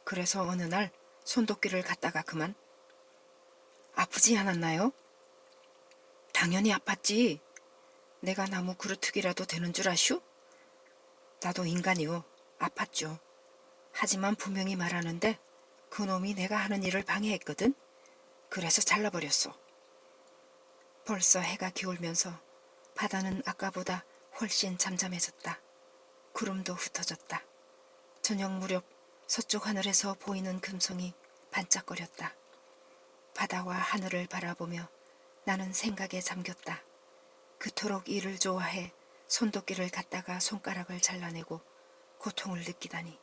Speaker 1: 그래서 어느 날 손도끼를 갖다가 그만. 아프지 않았나요? 당연히 아팠지. 내가 나무 그루트기라도 되는 줄 아슈? 나도 인간이요. 아팠죠. 하지만 분명히 말하는데 그놈이 내가 하는 일을 방해했거든. 그래서 잘라버렸어. 벌써 해가 기울면서 바다는 아까보다 훨씬 잠잠해졌다. 구름도 흩어졌다. 저녁 무렵 서쪽 하늘에서 보이는 금성이 반짝거렸다. 바다와 하늘을 바라보며 나는 생각에 잠겼다. 그토록 일을 좋아해 손도끼를 갖다가 손가락을 잘라내고 고통을 느끼다니.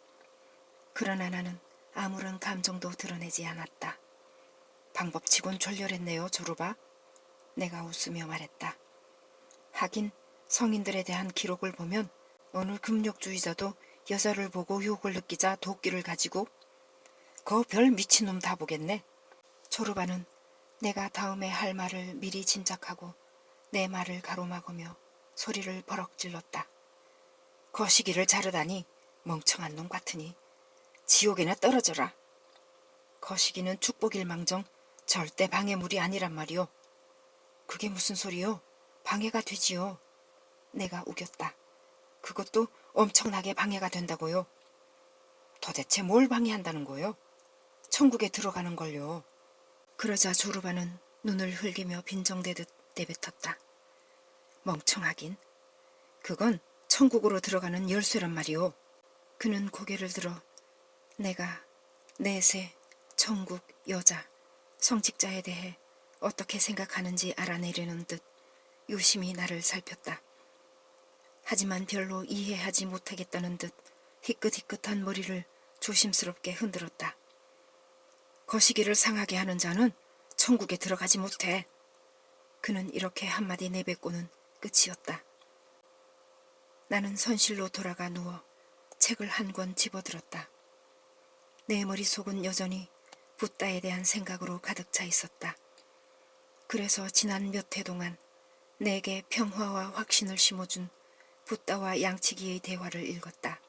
Speaker 1: 그러나 나는 아무런 감정도 드러내지 않았다. 방법치곤 졸렬했네요, 조르바. 내가 웃으며 말했다. 하긴 성인들에 대한 기록을 보면 어느 금욕주의자도 여자를 보고 욕을 느끼자 도끼를 가지고 그 별 미친놈 다 보겠네. 조르바는 내가 다음에 할 말을 미리 짐작하고 내 말을 가로막으며 소리를 버럭 질렀다. 거시기를 자르다니 멍청한 놈 같으니 지옥에나 떨어져라. 거시기는 축복일망정 절대 방해물이 아니란 말이오. 그게 무슨 소리요? 방해가 되지요. 내가 우겼다. 그것도 엄청나게 방해가 된다고요. 도대체 뭘 방해한다는 거요? 천국에 들어가는 걸요. 그러자 조르바는 눈을 흘기며 빈정대듯 내뱉었다. 멍청하긴. 그건 천국으로 들어가는 열쇠란 말이오. 그는 고개를 들어 내가 내세, 천국, 여자, 성직자에 대해 어떻게 생각하는지 알아내려는 듯 유심히 나를 살폈다. 하지만 별로 이해하지 못하겠다는 듯 희끗희끗한 머리를 조심스럽게 흔들었다. 거시기를 상하게 하는 자는 천국에 들어가지 못해. 그는 이렇게 한마디 내뱉고는 끝이었다. 나는 선실로 돌아가 누워 책을 한 권 집어들었다. 내 머릿속은 여전히 붓다에 대한 생각으로 가득 차 있었다. 그래서 지난 몇 해 동안 내게 평화와 확신을 심어준 붓다와 양치기의 대화를 읽었다.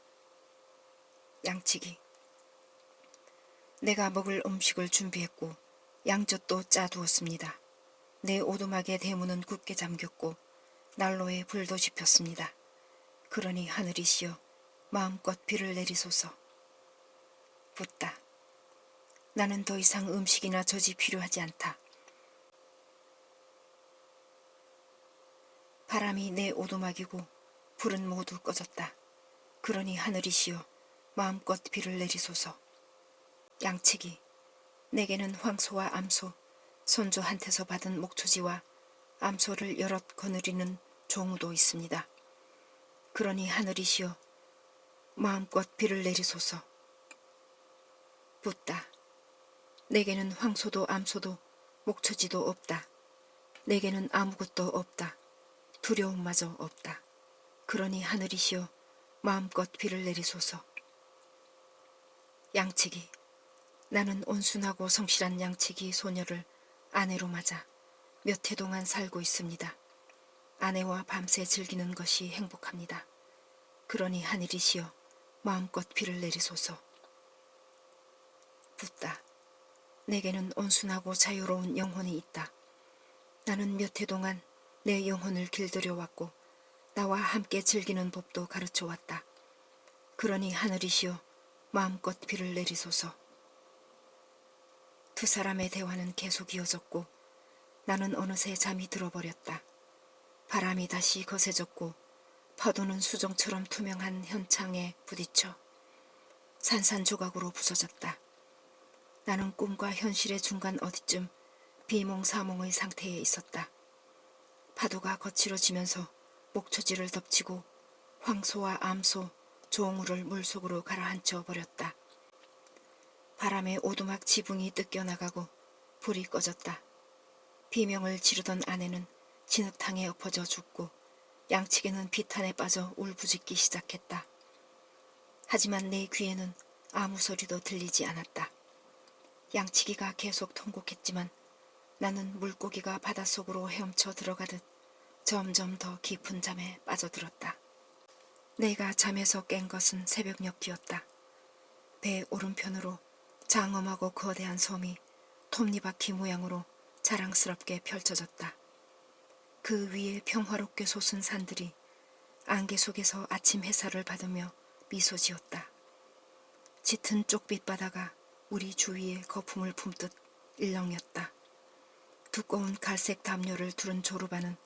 Speaker 1: 양치기. 내가 먹을 음식을 준비했고 양젓도 짜두었습니다. 내 오두막의 대문은 굳게 잠겼고 난로에 불도 지폈습니다. 그러니 하늘이시여 마음껏 비를 내리소서. 붓다. 나는 더 이상 음식이나 젖이 필요하지 않다. 바람이 내 오두막이고 불은 모두 꺼졌다. 그러니 하늘이시여 마음껏 비를 내리소서. 양치기. 내게는 황소와 암소, 손주한테서 받은 목초지와 암소를 여럿 거느리는 종우도 있습니다. 그러니 하늘이시여 마음껏 비를 내리소서. 붓다. 내게는 황소도 암소도 목초지도 없다. 내게는 아무것도 없다. 두려움마저 없다. 그러니 하늘이시여 마음껏 비를 내리소서. 양치기. 나는 온순하고 성실한 양치기 소녀를 아내로 맞아 몇 해 동안 살고 있습니다. 아내와 밤새 즐기는 것이 행복합니다. 그러니 하늘이시여 마음껏 비를 내리소서. 붓다. 내게는 온순하고 자유로운 영혼이 있다. 나는 몇 해 동안 내 영혼을 길들여왔고 나와 함께 즐기는 법도 가르쳐왔다. 그러니 하늘이시여 마음껏 비를 내리소서. 두 사람의 대화는 계속 이어졌고 나는 어느새 잠이 들어버렸다. 바람이 다시 거세졌고 파도는 수정처럼 투명한 현창에 부딪혀 산산조각으로 부서졌다. 나는 꿈과 현실의 중간 어디쯤 비몽사몽의 상태에 있었다. 파도가 거칠어지면서 목초지를 덮치고 황소와 암소, 종우를 물속으로 가라앉혀 버렸다. 바람에 오두막 지붕이 뜯겨나가고 불이 꺼졌다. 비명을 지르던 아내는 진흙탕에 엎어져 죽고 양치기는 비탄에 빠져 울부짖기 시작했다. 하지만 내 귀에는 아무 소리도 들리지 않았다. 양치기가 계속 통곡했지만 나는 물고기가 바닷속으로 헤엄쳐 들어가듯 점점 더 깊은 잠에 빠져들었다. 내가 잠에서 깬 것은 새벽녘이었다. 배 오른편으로 장엄하고 거대한 섬이 톱니바퀴 모양으로 자랑스럽게 펼쳐졌다. 그 위에 평화롭게 솟은 산들이 안개 속에서 아침 햇살을 받으며 미소 지었다. 짙은 쪽빛 바다가 우리 주위에 거품을 품듯 일렁였다. 두꺼운 갈색 담요를 두른 조르바는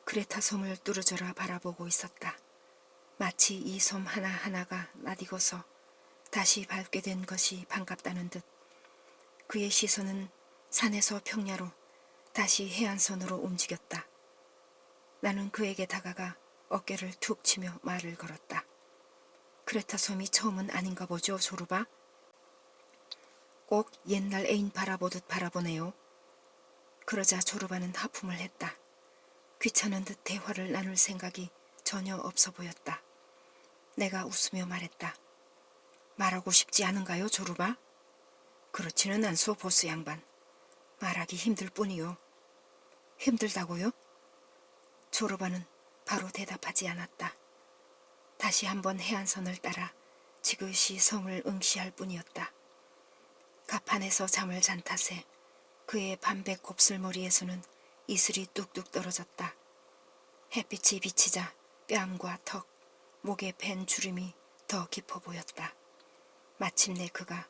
Speaker 1: 크레타 섬을 뚫어져라 바라보고 있었다. 마치 이 섬 하나하나가 낯익어서 다시 밟게 된 것이 반갑다는 듯 그의 시선은 산에서 평야로 다시 해안선으로 움직였다. 나는 그에게 다가가 어깨를 툭 치며 말을 걸었다. 크레타 섬이 처음은 아닌가 보죠, 조르바? 꼭 옛날 애인 바라보듯 바라보네요. 그러자 조르바는 하품을 했다. 귀찮은 듯 대화를 나눌 생각이 전혀 없어 보였다. 내가 웃으며 말했다. 말하고 싶지 않은가요, 조르바? 그렇지는 않소, 보스 양반. 말하기 힘들 뿐이요. 힘들다고요? 조르바는 바로 대답하지 않았다. 다시 한번 해안선을 따라 지그시 섬을 응시할 뿐이었다. 갑판에서 잠을 잔 탓에 그의 반백 곱슬머리에서는 이슬이 뚝뚝 떨어졌다. 햇빛이 비치자 뺨과 턱, 목에 밴 주름이 더 깊어 보였다. 마침내 그가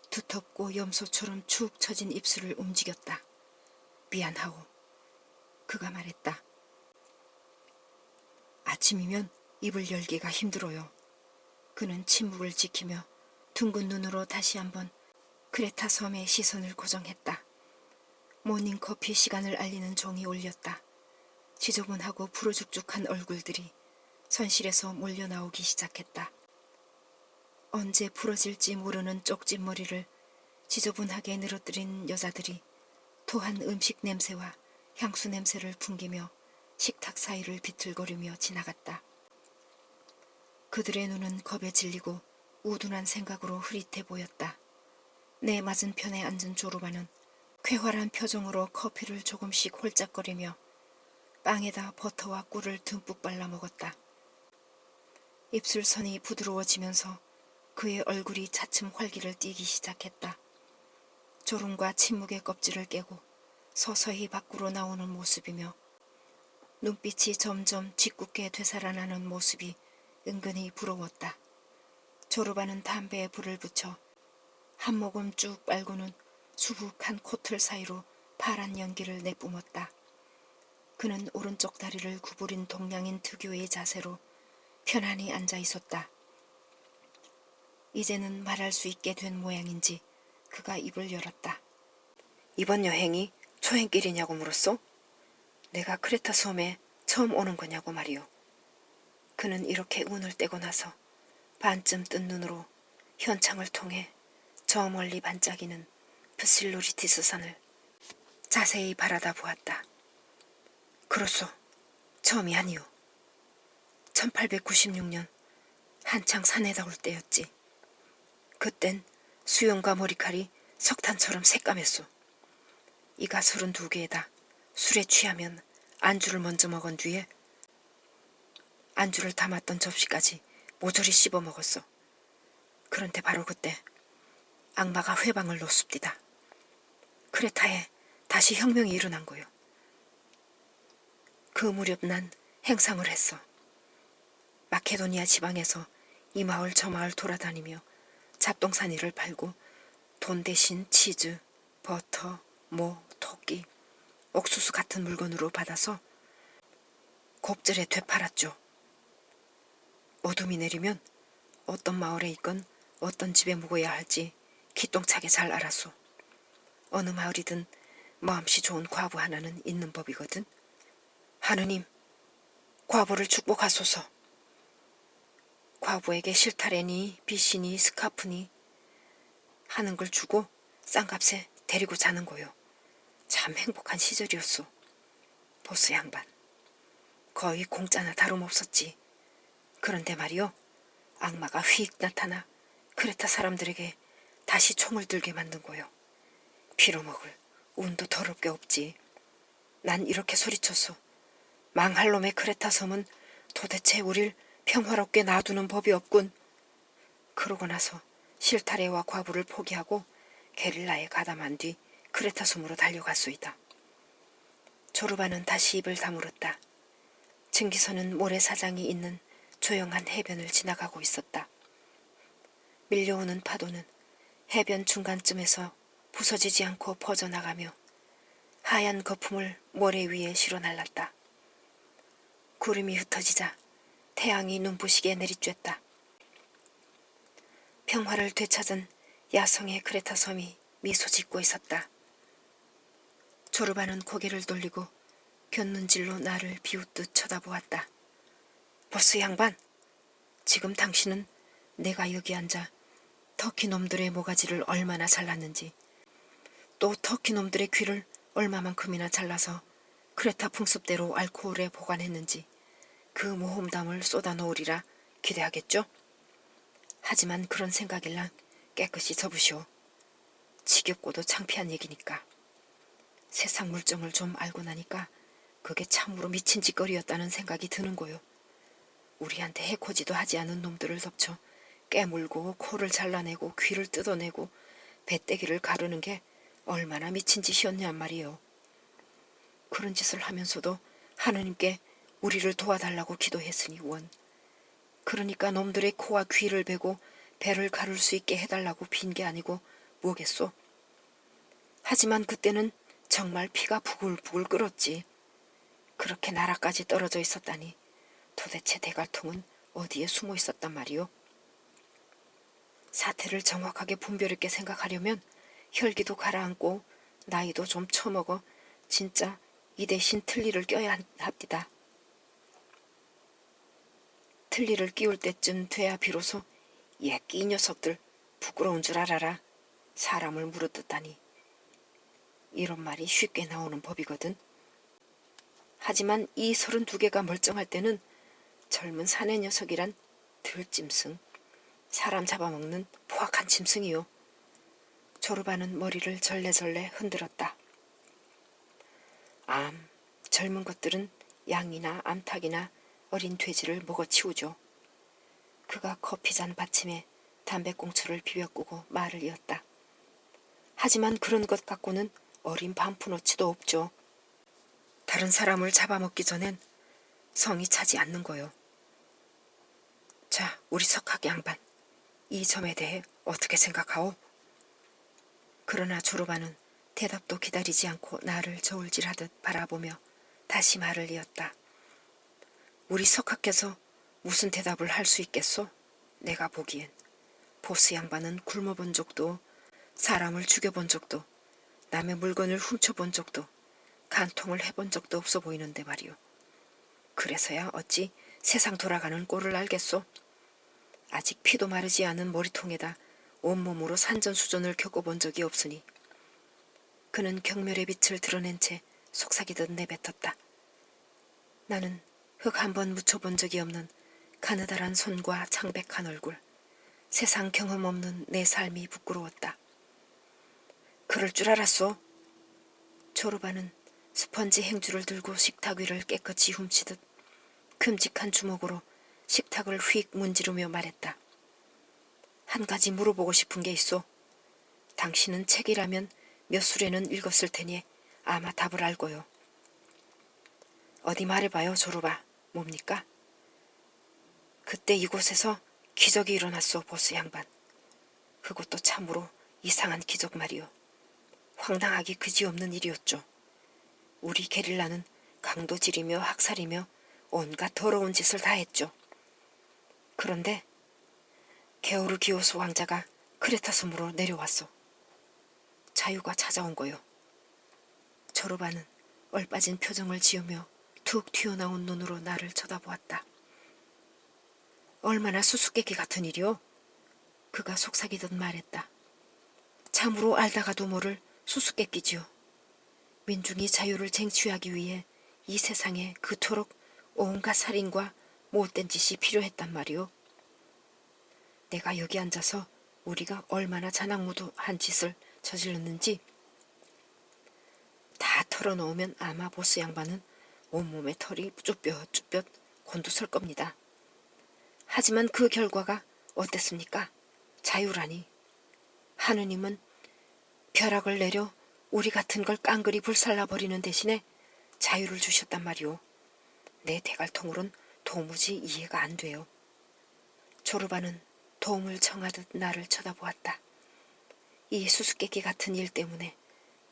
Speaker 1: 두텁고 염소처럼 축 처진 입술을 움직였다. 미안하오. 그가 말했다. 아침이면 입을 열기가 힘들어요. 그는 침묵을 지키며 둥근 눈으로 다시 한번 크레타 섬의 시선을 고정했다. 모닝커피 시간을 알리는 종이 울렸다. 지저분하고 부르죽죽한 얼굴들이 선실에서 몰려 나오기 시작했다. 언제 부러질지 모르는 쪽집머리를 지저분하게 늘어뜨린 여자들이 토한 음식 냄새와 향수 냄새를 풍기며 식탁 사이를 비틀거리며 지나갔다. 그들의 눈은 겁에 질리고 우둔한 생각으로 흐릿해 보였다. 내 맞은편에 앉은 조르바는 쾌활한 표정으로 커피를 조금씩 홀짝거리며 빵에다 버터와 꿀을 듬뿍 발라 먹었다. 입술선이 부드러워지면서 그의 얼굴이 차츰 활기를 띠기 시작했다. 졸음과 침묵의 껍질을 깨고 서서히 밖으로 나오는 모습이며 눈빛이 점점 짓궂게 되살아나는 모습이 은근히 부러웠다. 조르바는 담배에 불을 붙여 한 모금 쭉 빨고는 수북한 코틀 사이로 파란 연기를 내뿜었다. 그는 오른쪽 다리를 구부린 동양인 특유의 자세로 편안히 앉아 있었다. 이제는 말할 수 있게 된 모양인지 그가 입을 열었다. 이번 여행이 초행길이냐고 물었소? 내가 크레타 섬에 처음 오는 거냐고 말이오. 그는 이렇게 운을 떼고 나서 반쯤 뜬 눈으로 현창을 통해 저 멀리 반짝이는 프실로리티스 산을 자세히 바라다 보았다. 그렇소. 처음이 아니오. 1896년 한창 산에 닿을 때였지. 그땐 수염과 머리칼이 석탄처럼 새까맸소. 이가 32개에다 술에 취하면 안주를 먼저 먹은 뒤에 안주를 담았던 접시까지 모조리 씹어 먹었어. 그런데 바로 그때 악마가 회방을 놓습디다. 크레타에 다시 혁명이 일어난 거요. 그 무렵 난 행상을 했어. 마케도니아 지방에서 이 마을 저 마을 돌아다니며 잡동사니를 팔고 돈 대신 치즈, 버터, 모, 토끼, 옥수수 같은 물건으로 받아서 곱절에 되팔았죠. 어둠이 내리면 어떤 마을에 있건 어떤 집에 묵어야 할지 기똥차게 잘 알았소. 어느 마을이든 마음씨 좋은 과부 하나는 있는 법이거든. 하느님, 과부를 축복하소서. 과부에게 실타래니 빗이니 스카프니 하는 걸 주고 싼값에 데리고 자는 거요. 참 행복한 시절이었소. 보스 양반. 거의 공짜나 다름없었지. 그런데 말이요. 악마가 휙 나타나 크레타 사람들에게 다시 총을 들게 만든 거요. 빌어먹을 운도 더럽게 없지. 난 이렇게 소리쳤소. 망할 놈의 크레타 섬은 도대체 우릴 평화롭게 놔두는 법이 없군. 그러고 나서 실타래와 과부를 포기하고 게릴라에 가담한 뒤 크레타 섬으로 달려갔소이다. 조르바는 다시 입을 다물었다. 증기선은 모래사장이 있는 조용한 해변을 지나가고 있었다. 밀려오는 파도는 해변 중간쯤에서 부서지지 않고 퍼져나가며 하얀 거품을 모래 위에 실어 날랐다. 구름이 흩어지자 태양이 눈부시게 내리쬐다. 평화를 되찾은 야성의 크레타 섬이 미소 짓고 있었다. 조르바는 고개를 돌리고 곁눈질로 나를 비웃듯 쳐다보았다. 보스 양반, 지금 당신은 내가 여기 앉아 터키 놈들의 모가지를 얼마나 잘랐는지, 또 터키 놈들의 귀를 얼마만큼이나 잘라서 크레타 풍습대로 알코올에 보관했는지 그 모험담을 쏟아놓으리라 기대하겠죠? 하지만 그런 생각일랑 깨끗이 접으시오. 지겹고도 창피한 얘기니까. 세상 물정을 좀 알고 나니까 그게 참으로 미친 짓거리였다는 생각이 드는 거요. 우리한테 해코지도 하지 않은 놈들을 덮쳐 깨물고 코를 잘라내고 귀를 뜯어내고 배때기를 가르는 게 얼마나 미친 짓이었냔 말이요. 그런 짓을 하면서도 하느님께 우리를 도와달라고 기도했으니 원. 그러니까 놈들의 코와 귀를 베고 배를 가를 수 있게 해달라고 빈 게 아니고 뭐겠소? 하지만 그때는 정말 피가 부글부글 끓었지. 그렇게 나라까지 떨어져 있었다니 도대체 대갈통은 어디에 숨어 있었단 말이오? 사태를 정확하게 분별 있게 생각하려면 혈기도 가라앉고 나이도 좀 처먹어 진짜 이 대신 틀니를 껴야 합디다. 틀니를 끼울 때쯤 돼야 비로소 예끼 이 녀석들 부끄러운 줄 알아라. 사람을 물어뜯다니. 이런 말이 쉽게 나오는 법이거든. 하지만 이 32개가 멀쩡할 때는 젊은 사내 녀석이란 들짐승, 사람 잡아먹는 포악한 짐승이요. 조르바는 머리를 절레절레 흔들었다. 젊은 것들은 양이나 암탉이나 어린 돼지를 먹어치우죠. 그가 커피잔 받침에 담배꽁초를 비벼꾸고 말을 이었다. 하지만 그런 것 갖고는 어린 반푼어치도 없죠. 다른 사람을 잡아먹기 전엔 성이 차지 않는 거요. 자, 우리 석학 양반, 이 점에 대해 어떻게 생각하오? 그러나 조르바는 대답도 기다리지 않고 나를 저울질하듯 바라보며 다시 말을 이었다. 우리 석학께서 무슨 대답을 할 수 있겠소? 내가 보기엔 보스 양반은 굶어본 적도 사람을 죽여본 적도 남의 물건을 훔쳐본 적도 간통을 해본 적도 없어 보이는데 말이오. 그래서야 어찌 세상 돌아가는 꼴을 알겠소? 아직 피도 마르지 않은 머리통에다 온몸으로 산전수전을 겪어본 적이 없으니. 그는 경멸의 빛을 드러낸 채 속삭이듯 내뱉었다. 나는 흙 한 번 묻혀본 적이 없는 가느다란 손과 창백한 얼굴, 세상 경험 없는 내 삶이 부끄러웠다. 그럴 줄 알았소. 조르바는 스펀지 행주를 들고 식탁 위를 깨끗이 훔치듯 큼직한 주먹으로 식탁을 휙 문지르며 말했다. 한 가지 물어보고 싶은 게 있소. 당신은 책이라면 몇 술에는 읽었을 테니 아마 답을 알고요. 어디 말해봐요, 조르바. 뭡니까? 그때 이곳에서 기적이 일어났소, 보스 양반. 그것도 참으로 이상한 기적 말이오. 황당하기 그지없는 일이었죠. 우리 게릴라는 강도 지리며 학살이며 온갖 더러운 짓을 다 했죠. 그런데 게오르기오스 왕자가 크레타 섬으로 내려왔소. 자유가 찾아온 거요. 조르바는 얼빠진 표정을 지으며 툭 튀어나온 눈으로 나를 쳐다보았다. 얼마나 수수께끼 같은 일이오? 그가 속삭이듯 말했다. 참으로 알다가도 모를 수수께끼지요. 민중이 자유를 쟁취하기 위해 이 세상에 그토록 온갖 살인과 못된 짓이 필요했단 말이오. 내가 여기 앉아서 우리가 얼마나 자나무도한 짓을 저질렀는지 다 털어놓으면 아마 보스 양반은 온몸에 털이 쭈뼛쭈뼛 곤두설 겁니다. 하지만 그 결과가 어땠습니까? 자유라니. 하느님은 벼락을 내려 우리 같은 걸 깡그리 불살라버리는 대신에 자유를 주셨단 말이오. 내 대갈통으론 도무지 이해가 안 돼요. 조르바는 도움을 청하듯 나를 쳐다보았다. 이 수수께끼 같은 일 때문에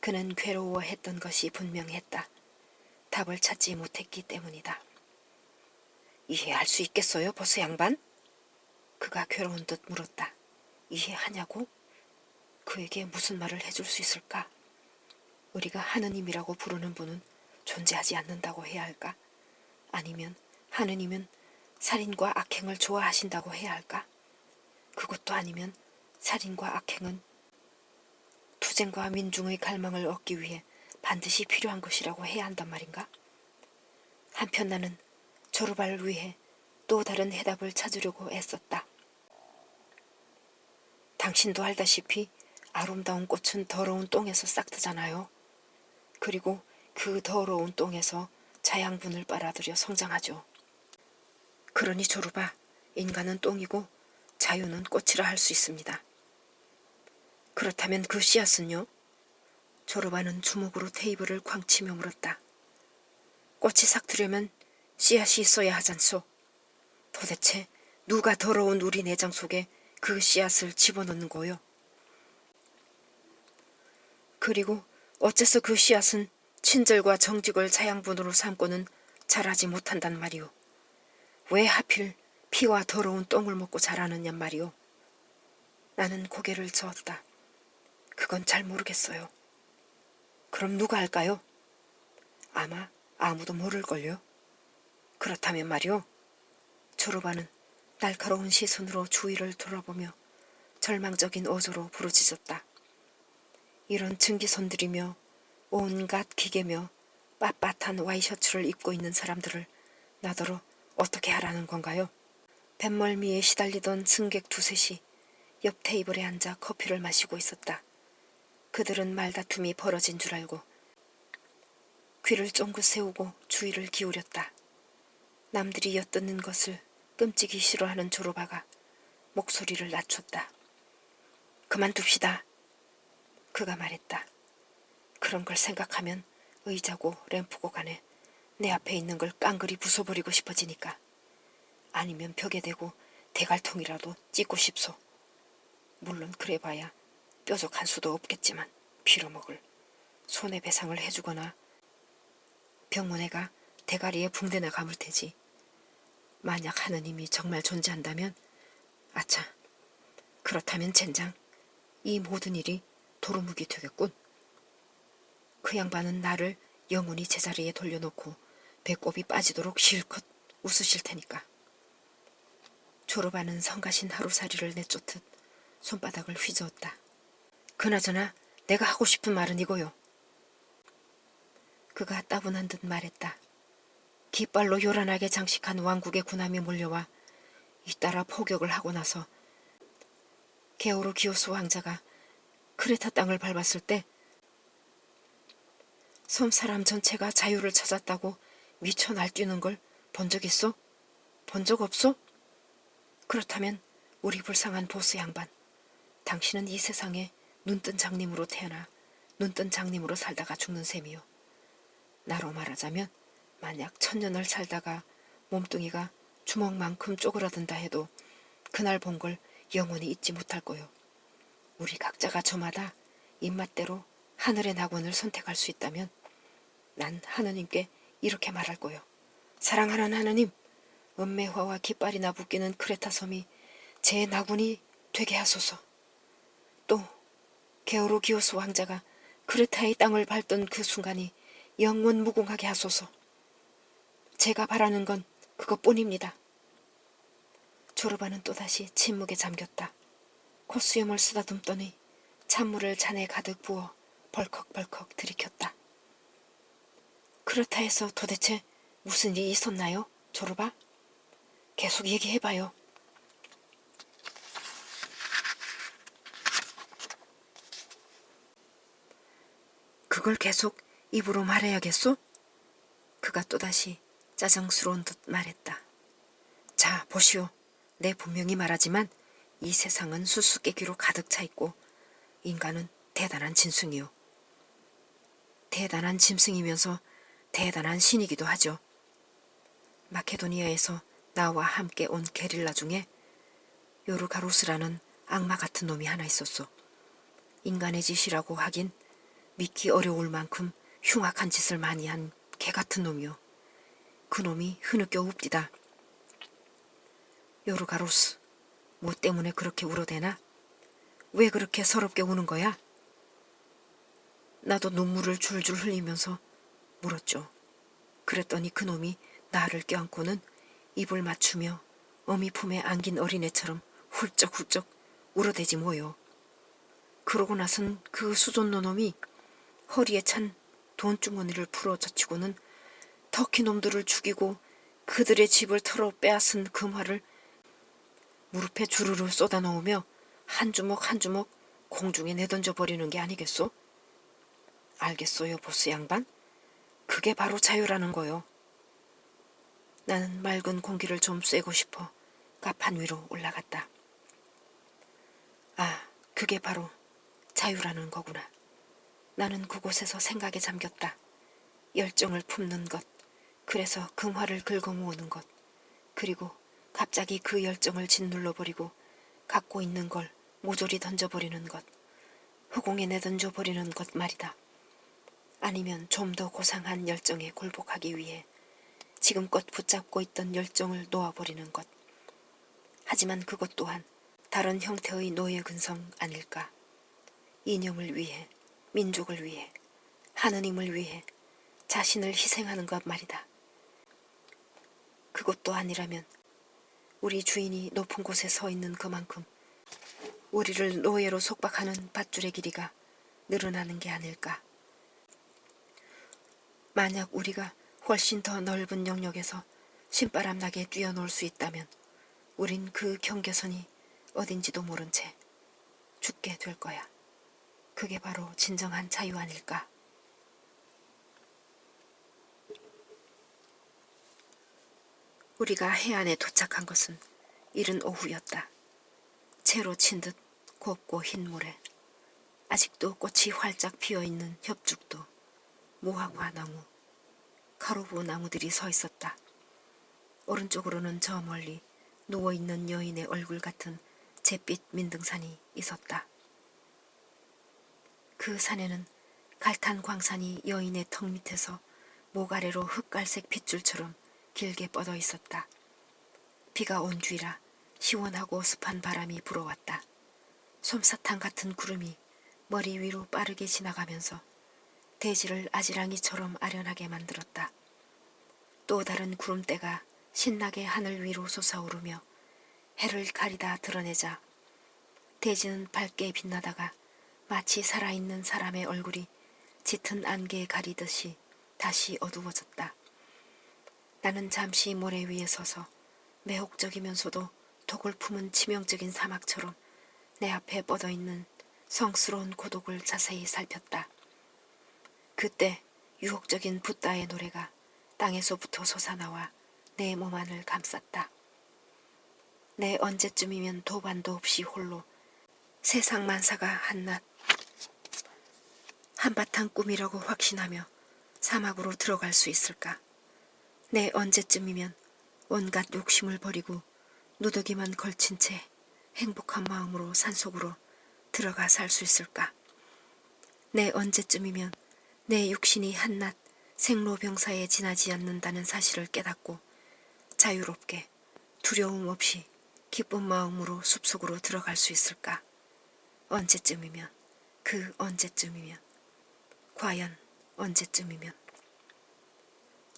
Speaker 1: 그는 괴로워했던 것이 분명했다. 답을 찾지 못했기 때문이다. 이해할 수 있겠어요, 보스 양반? 그가 괴로운 듯 물었다. 이해하냐고? 그에게 무슨 말을 해줄 수 있을까? 우리가 하느님이라고 부르는 분은 존재하지 않는다고 해야 할까? 아니면 하느님은 살인과 악행을 좋아하신다고 해야 할까? 그것도 아니면 살인과 악행은 투쟁과 민중의 갈망을 얻기 위해 반드시 필요한 것이라고 해야 한단 말인가? 한편 나는 조르바를 위해 또 다른 해답을 찾으려고 애썼다. 당신도 알다시피 아름다운 꽃은 더러운 똥에서 싹트잖아요. 그리고 그 더러운 똥에서 자양분을 빨아들여 성장하죠. 그러니 조르바, 인간은 똥이고 자유는 꽃이라 할 수 있습니다. 그렇다면 그 씨앗은요? 조르바는 주먹으로 테이블을 쾅 치며 물었다. 꽃이 싹트려면 씨앗이 있어야 하잖소. 도대체 누가 더러운 우리 내장 속에 그 씨앗을 집어넣는 거요? 그리고 어째서 그 씨앗은 친절과 정직을 자양분으로 삼고는 자라지 못한단 말이오. 왜 하필 피와 더러운 똥을 먹고 자라느냔 말이오. 나는 고개를 저었다. 그건 잘 모르겠어요. 그럼 누가 알까요? 아마 아무도 모를걸요. 그렇다면 말이오. 조르바는 날카로운 시선으로 주위를 돌아보며 절망적인 어조로 부르짖었다. 이런 증기손들이며 온갖 기계며 빳빳한 와이셔츠를 입고 있는 사람들을 나더러 어떻게 하라는 건가요? 뱃멀미에 시달리던 승객 두셋이 옆 테이블에 앉아 커피를 마시고 있었다. 그들은 말다툼이 벌어진 줄 알고 귀를 쫑긋 세우고 주의를 기울였다. 남들이 엿듣는 것을 끔찍이 싫어하는 조르바가 목소리를 낮췄다. 그만둡시다. 그가 말했다. 그런 걸 생각하면 의자고 램프고 간에 내 앞에 있는 걸 깡그리 부숴버리고 싶어지니까. 아니면 벽에 대고 대갈통이라도 찢고 싶소. 물론 그래봐야 뾰족한 수도 없겠지만 빌어먹을 손해배상을 해주거나 병원에가
Speaker 2: 대가리에 붕대나 감을 테지. 만약 하느님이 정말 존재한다면, 아차, 그렇다면 젠장 이 모든 일이 도루묵이 되겠군. 그 양반은 나를 영원히 제자리에 돌려놓고 배꼽이 빠지도록 실컷 웃으실 테니까. 졸업하는 성가신 하루살이를 내쫓듯 손바닥을 휘저었다. 그나저나 내가 하고 싶은 말은 이거요. 그가 따분한 듯 말했다. 깃발로 요란하게 장식한 왕국의 군함이 몰려와 잇따라 포격을 하고 나서 게오르기오스 왕자가 크레타 땅을 밟았을 때 섬 사람 전체가 자유를 찾았다고 미쳐 날뛰는 걸 본 적 있어? 본 적 없어? 그렇다면 우리 불쌍한 보스 양반, 당신은 이 세상에 눈뜬 장님으로 태어나 눈뜬 장님으로 살다가 죽는 셈이요. 나로 말하자면 만약 1000년을 살다가 몸뚱이가 주먹만큼 쪼그라든다 해도 그날 본 걸 영원히 잊지 못할 거요. 우리 각자가 저마다 입맛대로 하늘의 낙원을 선택할 수 있다면 난 하느님께 이렇게 말할 거요. 사랑하는 하느님, 은매화와 깃발이나 묶이는 크레타 섬이 제 낙원이 되게 하소서. 또 게오르기오스 왕자가 크레타의 땅을 밟던 그 순간이 영원 무궁하게 하소서. 제가 바라는 건 그것뿐입니다. 조르바는 또다시 침묵에 잠겼다. 콧수염을 쓰다듬더니 찬물을 잔에 가득 부어 벌컥벌컥 들이켰다. 크레타에서 도대체 무슨 일이 있었나요, 조르바? 계속 얘기해봐요. 그걸 계속 입으로 말해야겠소? 그가 또다시 짜증스러운 듯 말했다. 자, 보시오. 내 분명히 말하지만 이 세상은 수수께끼로 가득 차 있고 인간은 대단한 짐승이요. 대단한 짐승이면서 대단한 신이기도 하죠. 마케도니아에서 나와 함께 온 게릴라 중에 요르가로스라는 악마 같은 놈이 하나 있었소. 인간의 짓이라고 하긴 믿기 어려울 만큼 흉악한 짓을 많이 한 개 같은 놈이요. 그 놈이 흐느껴 웁디다. 요르가로스, 뭐 때문에 그렇게 울어대나? 왜 그렇게 서럽게 우는 거야? 나도 눈물을 줄줄 흘리면서 물었죠. 그랬더니 그 놈이 나를 껴안고는 입을 맞추며 어미 품에 안긴 어린애처럼 훌쩍훌쩍 울어대지 뭐요. 그러고 나선 그 수존노 놈이 허리에 찬 돈주머니를 풀어 젖히고는 터키 놈들을 죽이고 그들의 집을 털어 빼앗은 금화를 무릎에 주르르 쏟아 넣으며 한 주먹 한 주먹 공중에 내던져 버리는 게 아니겠소? 알겠소요, 보스 양반? 그게 바로 자유라는 거요. 나는 맑은 공기를 좀 쐬고 싶어 가판 위로 올라갔다. 아, 그게 바로 자유라는 거구나. 나는 그곳에서 생각에 잠겼다. 열정을 품는 것, 그래서 금화를 긁어 모으는 것, 그리고 갑자기 그 열정을 짓눌러버리고 갖고 있는 걸 모조리 던져버리는 것, 허공에 내던져버리는 것 말이다. 아니면 좀 더 고상한 열정에 굴복하기 위해 지금껏 붙잡고 있던 열정을 놓아버리는 것. 하지만 그것 또한 다른 형태의 노예 근성 아닐까. 이념을 위해, 민족을 위해, 하느님을 위해 자신을 희생하는 것 말이다. 그것도 아니라면 우리 주인이 높은 곳에 서 있는 그만큼 우리를 노예로 속박하는 밧줄의 길이가 늘어나는 게 아닐까. 만약 우리가 훨씬 더 넓은 영역에서 신바람 나게 뛰어놀 수 있다면 우린 그 경계선이 어딘지도 모른 채 죽게 될 거야. 그게 바로 진정한 자유 아닐까. 우리가 해안에 도착한 것은 이른 오후였다. 채로 친 듯 곱고 흰 모래, 아직도 꽃이 활짝 피어있는 협죽도, 무화과 나무, 카로보 나무들이 서 있었다. 오른쪽으로는 저 멀리 누워있는 여인의 얼굴 같은 잿빛 민등산이 있었다. 그 산에는 갈탄 광산이 여인의 턱 밑에서 목 아래로 흑갈색 핏줄처럼 길게 뻗어 있었다. 비가 온 뒤라 시원하고 습한 바람이 불어왔다. 솜사탕 같은 구름이 머리 위로 빠르게 지나가면서 대지를 아지랑이처럼 아련하게 만들었다. 또 다른 구름대가 신나게 하늘 위로 솟아오르며 해를 가리다 드러내자 대지는 밝게 빛나다가 마치 살아있는 사람의 얼굴이 짙은 안개에 가리듯이 다시 어두워졌다. 나는 잠시 모래 위에 서서 매혹적이면서도 독을 품은 치명적인 사막처럼 내 앞에 뻗어있는 성스러운 고독을 자세히 살폈다. 그때 유혹적인 붓다의 노래가 땅에서부터 솟아나와 내 몸 안을 감쌌다. 내 언제쯤이면 도반도 없이 홀로 세상 만사가 한낱 한바탕 꿈이라고 확신하며 사막으로 들어갈 수 있을까? 내 언제쯤이면 온갖 욕심을 버리고 누더기만 걸친 채 행복한 마음으로 산속으로 들어가 살 수 있을까? 내 언제쯤이면 내 육신이 한낱 생로병사에 지나지 않는다는 사실을 깨닫고 자유롭게 두려움 없이 기쁜 마음으로 숲속으로 들어갈 수 있을까? 언제쯤이면, 그 언제쯤이면, 과연 언제쯤이면.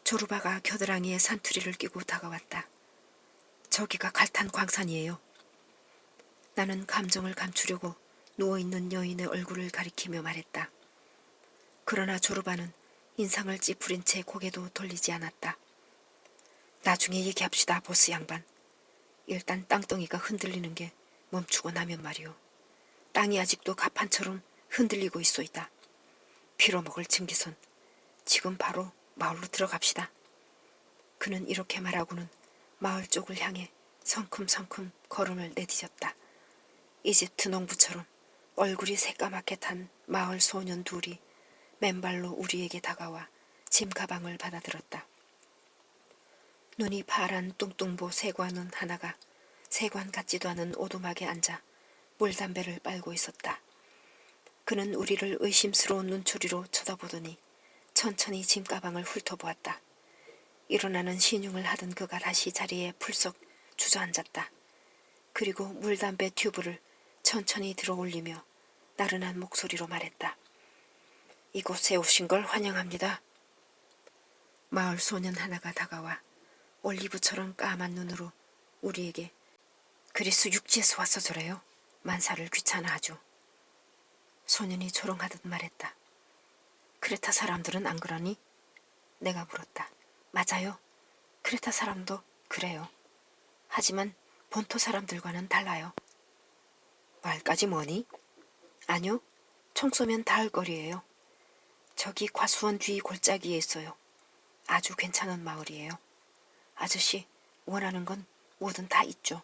Speaker 2: 조르바가 겨드랑이에 산투리를 끼고 다가왔다. 저기가 갈탄 광산이에요. 나는 감정을 감추려고 누워있는 여인의 얼굴을 가리키며 말했다. 그러나 조르바는 인상을 찌푸린 채 고개도 돌리지 않았다. 나중에 얘기합시다, 보스 양반. 일단 땅덩이가 흔들리는 게 멈추고 나면 말이오. 땅이 아직도 가판처럼 흔들리고 있소이다. 빌어먹을 증기선, 지금 바로 마을로 들어갑시다. 그는 이렇게 말하고는 마을 쪽을 향해 성큼성큼 걸음을 내디뎠다. 이집트 농부처럼 얼굴이 새까맣게 탄 마을 소년 둘이 맨발로 우리에게 다가와 짐 가방을 받아들었다. 눈이 파란 뚱뚱보 세관은 하나가 세관 같지도 않은 오두막에 앉아 물담배를 빨고 있었다. 그는 우리를 의심스러운 눈초리로 쳐다보더니 천천히 짐 가방을 훑어보았다. 일어나는 신용을 하던 그가 다시 자리에 풀썩 주저앉았다. 그리고 물담배 튜브를 천천히 들어올리며 나른한 목소리로 말했다. 이곳에 오신 걸 환영합니다. 마을 소년 하나가 다가와 올리브처럼 까만 눈으로 우리에게 그리스 육지에서 와서 저래요. 만사를 귀찮아하죠. 소년이 조롱하듯 말했다. 크레타 사람들은 안 그러니? 내가 물었다. 맞아요. 크레타 사람도 그래요. 하지만 본토 사람들과는 달라요. 말까지 뭐니? 아니요. 총 쏘면 닿을 거리예요. 저기 과수원 뒤 골짜기에 있어요. 아주 괜찮은 마을이에요. 아저씨, 원하는 건 뭐든 다 있죠.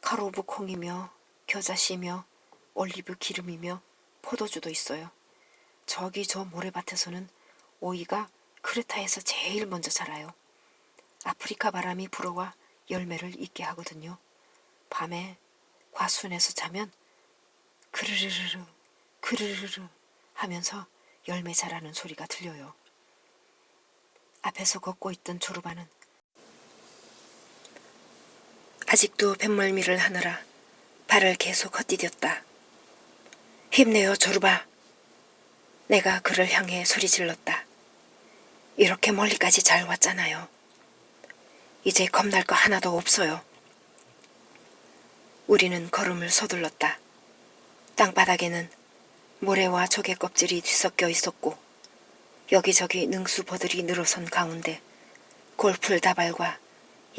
Speaker 2: 카로브 콩이며 겨자씨며 올리브 기름이며 포도주도 있어요. 저기 저 모래밭에서는 오이가 크레타에서 제일 먼저 자라요. 아프리카 바람이 불어와 열매를 잇게 하거든요. 밤에 과수원에서 자면 그르르르르 그르르르 하면서 열매 자라는 소리가 들려요. 앞에서 걷고 있던 조르바는 아직도 뱃멀미를 하느라 발을 계속 헛디뎠다. 힘내요, 조르바. 내가 그를 향해 소리질렀다. 이렇게 멀리까지 잘 왔잖아요. 이제 겁날 거 하나도 없어요. 우리는 걸음을 서둘렀다. 땅바닥에는 모래와 조개 껍질이 뒤섞여 있었고 여기저기 능수버들이 늘어선 가운데 골풀 다발과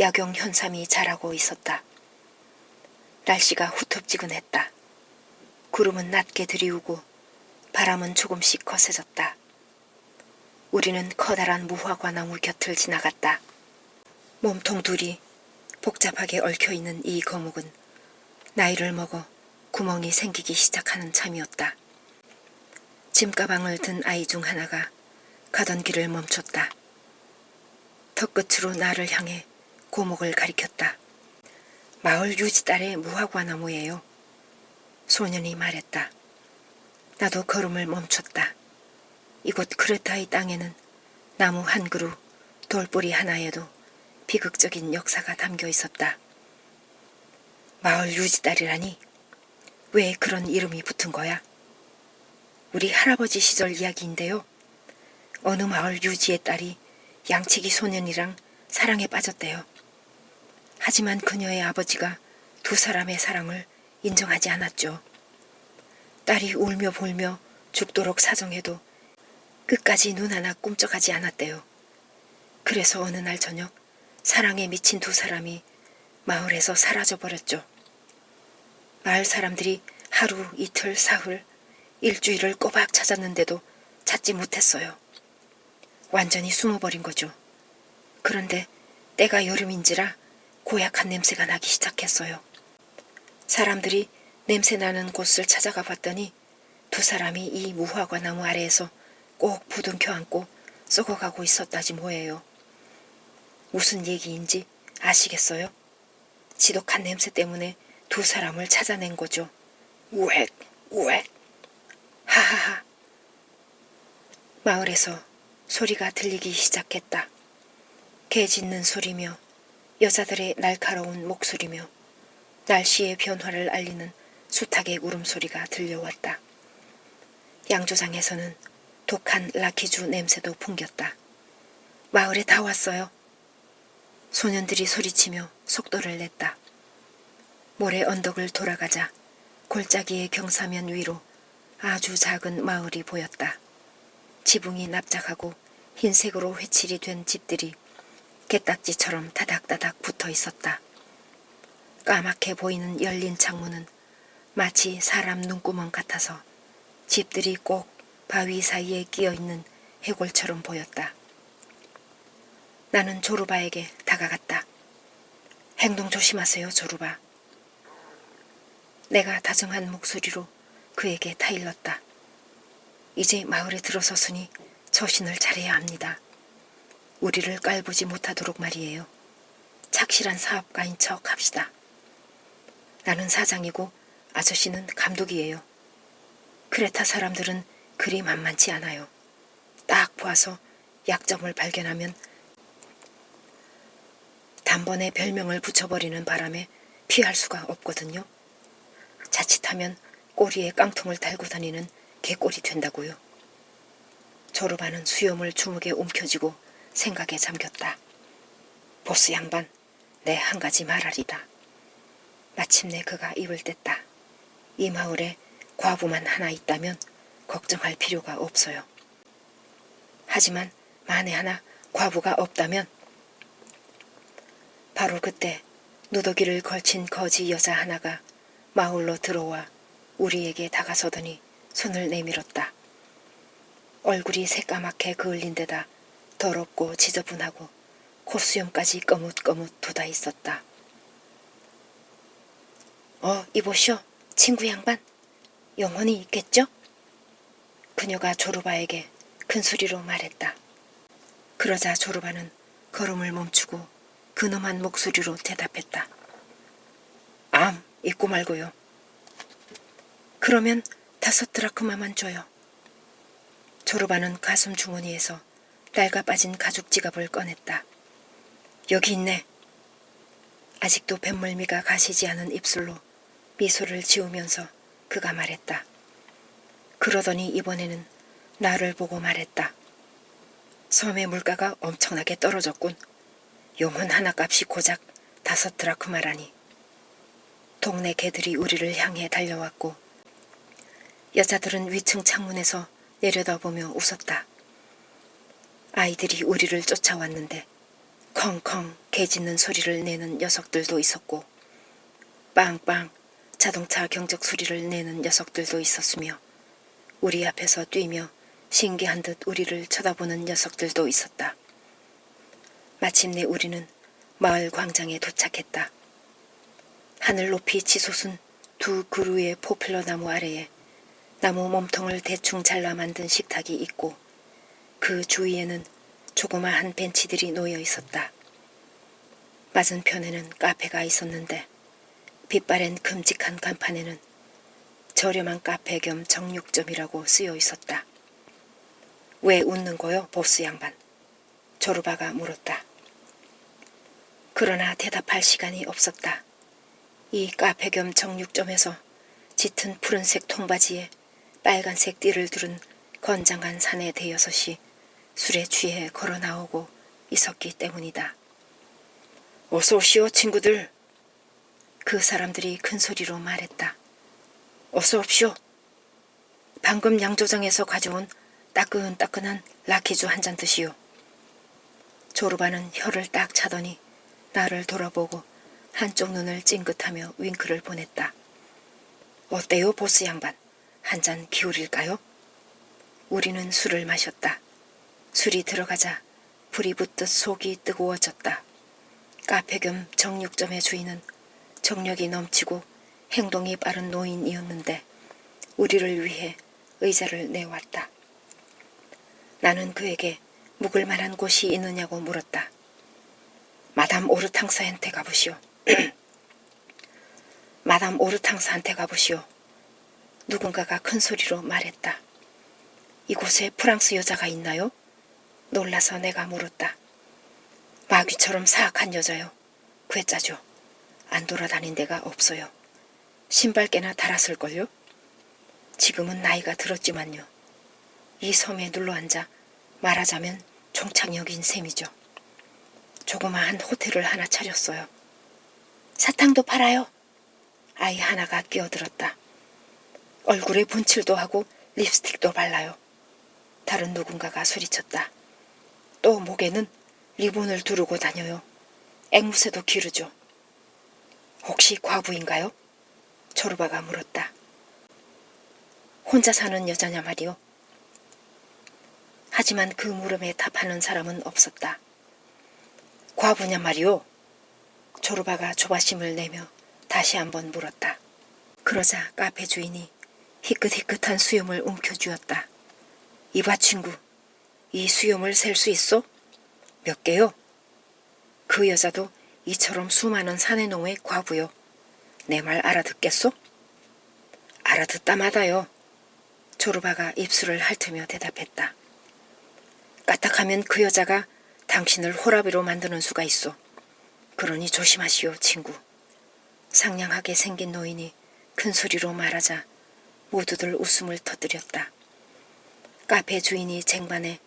Speaker 2: 약용 현삼이 자라고 있었다. 날씨가 후텁지근했다. 구름은 낮게 들이우고 바람은 조금씩 거세졌다. 우리는 커다란 무화과 나무 곁을 지나갔다. 몸통 둘이 복잡하게 얽혀있는 이 거목은 나이를 먹어 구멍이 생기기 시작하는 참이었다. 짐가방을 든 아이 중 하나가 가던 길을 멈췄다. 턱끝으로 나를 향해 고목을 가리켰다. 마을 유지달의 무화과 나무예요. 소년이 말했다. 나도 걸음을 멈췄다. 이곳 크레타의 땅에는 나무 한 그루, 돌뿌리 하나에도 비극적인 역사가 담겨 있었다. 마을 유지딸이라니? 왜 그런 이름이 붙은 거야? 우리 할아버지 시절 이야기인데요. 어느 마을 유지의 딸이 양치기 소년이랑 사랑에 빠졌대요. 하지만 그녀의 아버지가 두 사람의 사랑을 인정하지 않았죠. 딸이 울며 불며 죽도록 사정해도 끝까지 눈 하나 꿈쩍하지 않았대요. 그래서 어느 날 저녁 사랑에 미친 두 사람이 마을에서 사라져버렸죠. 마을 사람들이 하루, 이틀, 사흘, 일주일을 꼬박 찾았는데도 찾지 못했어요. 완전히 숨어버린 거죠. 그런데 때가 여름인지라 고약한 냄새가 나기 시작했어요. 사람들이 냄새나는 곳을 찾아가 봤더니 두 사람이 이 무화과 나무 아래에서 꼭 부둥켜 안고 썩어가고 있었다지 뭐예요. 무슨 얘기인지 아시겠어요? 지독한 냄새 때문에 두 사람을 찾아낸 거죠. 우엑, 우엑. 하하하. 마을에서 소리가 들리기 시작했다. 개 짖는 소리며 여자들의 날카로운 목소리며 날씨의 변화를 알리는 수탉의 울음소리가 들려왔다. 양조장에서는 독한 라키주 냄새도 풍겼다. 마을에 다 왔어요. 소년들이 소리치며 속도를 냈다. 모래 언덕을 돌아가자 골짜기의 경사면 위로 아주 작은 마을이 보였다. 지붕이 납작하고 흰색으로 회칠이 된 집들이 게딱지처럼 다닥다닥 붙어 있었다. 까맣게 보이는 열린 창문은 마치 사람 눈구멍 같아서 집들이 꼭 바위 사이에 끼어있는 해골처럼 보였다. 나는 조르바에게 다가갔다. 행동 조심하세요, 조르바. 내가 다정한 목소리로 그에게 타일렀다. 이제 마을에 들어섰으니 처신을 잘해야 합니다. 우리를 깔보지 못하도록 말이에요. 착실한 사업가인 척 합시다. 나는 사장이고 아저씨는 감독이에요. 크레타 사람들은 그리 만만치 않아요. 딱 보아서 약점을 발견하면 단번에 별명을 붙여버리는 바람에 피할 수가 없거든요. 자칫하면 꼬리에 깡통을 달고 다니는 개꼴이 된다고요. 조르바는 수염을 주먹에 움켜쥐고 생각에 잠겼다. 보스 양반, 내 한 가지 말하리다. 마침내 그가 입을 뗐다. 이 마을에 과부만 하나 있다면 걱정할 필요가 없어요. 하지만 만에 하나 과부가 없다면 바로 그때 누더기를 걸친 거지 여자 하나가 마을로 들어와 우리에게 다가서더니 손을 내밀었다. 얼굴이 새까맣게 그을린 데다 더럽고 지저분하고 콧수염까지 거뭇거뭇 돋아 있었다. 이보시오, 친구 양반. 영혼이 있겠죠? 그녀가 조르바에게 큰 소리로 말했다. 그러자 조르바는 걸음을 멈추고 근엄한 목소리로 대답했다. 암, 있고 말고요. 그러면 5 드라크마만 줘요. 조르바는 가슴 주머니에서 낡아 빠진 가죽 지갑을 꺼냈다. 여기 있네. 아직도 뱃멀미가 가시지 않은 입술로 미소를 지으면서 그가 말했다. 그러더니 이번에는 나를 보고 말했다. 섬의 물가가 엄청나게 떨어졌군. 영혼 하나 값이 고작 5 드라크마라니. 동네 개들이 우리를 향해 달려왔고 여자들은 위층 창문에서 내려다보며 웃었다. 아이들이 우리를 쫓아왔는데 컹컹 개 짖는 소리를 내는 녀석들도 있었고 빵빵 자동차 경적 소리를 내는 녀석들도 있었으며 우리 앞에서 뛰며 신기한 듯 우리를 쳐다보는 녀석들도 있었다. 마침내 우리는 마을 광장에 도착했다. 하늘 높이 치솟은 2 그루의 포플러 나무 아래에 나무 몸통을 대충 잘라 만든 식탁이 있고 그 주위에는 조그마한 벤치들이 놓여 있었다. 맞은편에는 카페가 있었는데 빛바랜 큼직한 간판에는 저렴한 카페 겸 정육점이라고 쓰여 있었다. 왜 웃는 거요, 보스 양반?
Speaker 1: 조르바가 물었다. 그러나 대답할 시간이 없었다. 이 카페 겸 정육점에서 짙은 푸른색 통바지에 빨간색 띠를 두른 건장한 사내 대여섯이 술에 취해 걸어 나오고 있었기 때문이다. 어서 오시오 친구들. 그 사람들이 큰 소리로 말했다. 어서 옵시오. 방금 양조장에서 가져온 따끈따끈한 라키주 한 잔 드시오. 조르바는 혀를 딱 차더니 나를 돌아보고 한쪽 눈을 찡긋하며 윙크를 보냈다. 어때요 보스 양반? 한 잔 기울일까요? 우리는 술을 마셨다. 술이 들어가자 불이 붙듯 속이 뜨거워졌다. 카페 겸 정육점의 주인은 정력이 넘치고 행동이 빠른 노인이었는데 우리를 위해 의자를 내왔다. 나는 그에게 묵을 만한 곳이 있느냐고 물었다. 마담 오르탕스한테 가보시오. 마담 오르탕스한테 가보시오. 누군가가 큰 소리로 말했다. 이곳에 프랑스 여자가 있나요? 놀라서 내가 물었다. 마귀처럼 사악한 여자요. 괴짜죠. 안 돌아다닌 데가 없어요. 신발깨나 달았을걸요? 지금은 나이가 들었지만요. 이 섬에 눌러앉아 말하자면 종착역인 셈이죠. 조그마한 호텔을 하나 차렸어요. 사탕도 팔아요. 아이 하나가 끼어들었다. 얼굴에 분칠도 하고 립스틱도 발라요. 다른 누군가가 소리쳤다. 또 목에는 리본을 두르고 다녀요. 앵무새도 기르죠. 혹시 과부인가요? 조르바가 물었다. 혼자 사는 여자냐 말이오. 하지만 그 물음에 답하는 사람은 없었다. 과부냐 말이오. 조르바가 조바심을 내며 다시 한번 물었다. 그러자 카페 주인이 희끗희끗한 수염을 움켜쥐었다. 이봐 친구, 이 수염을 셀 수 있어? 몇 개요? 그 여자도 이처럼 수많은 사내농의 과부요. 내 말 알아듣겠소? 알아듣다마다요. 조르바가 입술을 핥으며 대답했다. 까딱하면 그 여자가 당신을 호라비로 만드는 수가 있어. 그러니 조심하시오, 친구. 상냥하게 생긴 노인이 큰 소리로 말하자 모두들 웃음을 터뜨렸다. 카페 주인이 쟁반에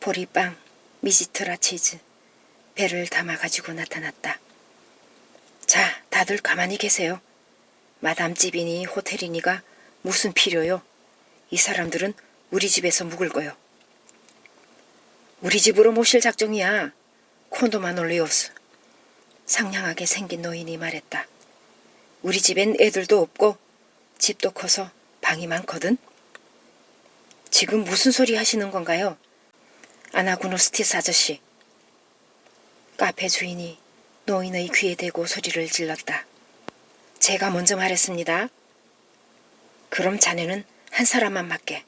Speaker 1: 보리빵, 미지트라 치즈, 배를 담아가지고 나타났다. 자, 다들 가만히 계세요. 마담 집이니 호텔이니가 무슨 필요요? 이 사람들은 우리 집에서 묵을 거요. 우리 집으로 모실 작정이야. 콘도만 올리오스. 상냥하게 생긴 노인이 말했다. 우리 집엔 애들도 없고 집도 커서 방이 많거든. 지금 무슨 소리 하시는 건가요? 아나구노스티스 아저씨. 카페 주인이 노인의 귀에 대고 소리를 질렀다. 제가 먼저 말했습니다. 그럼 자네는 한 사람만 맡게.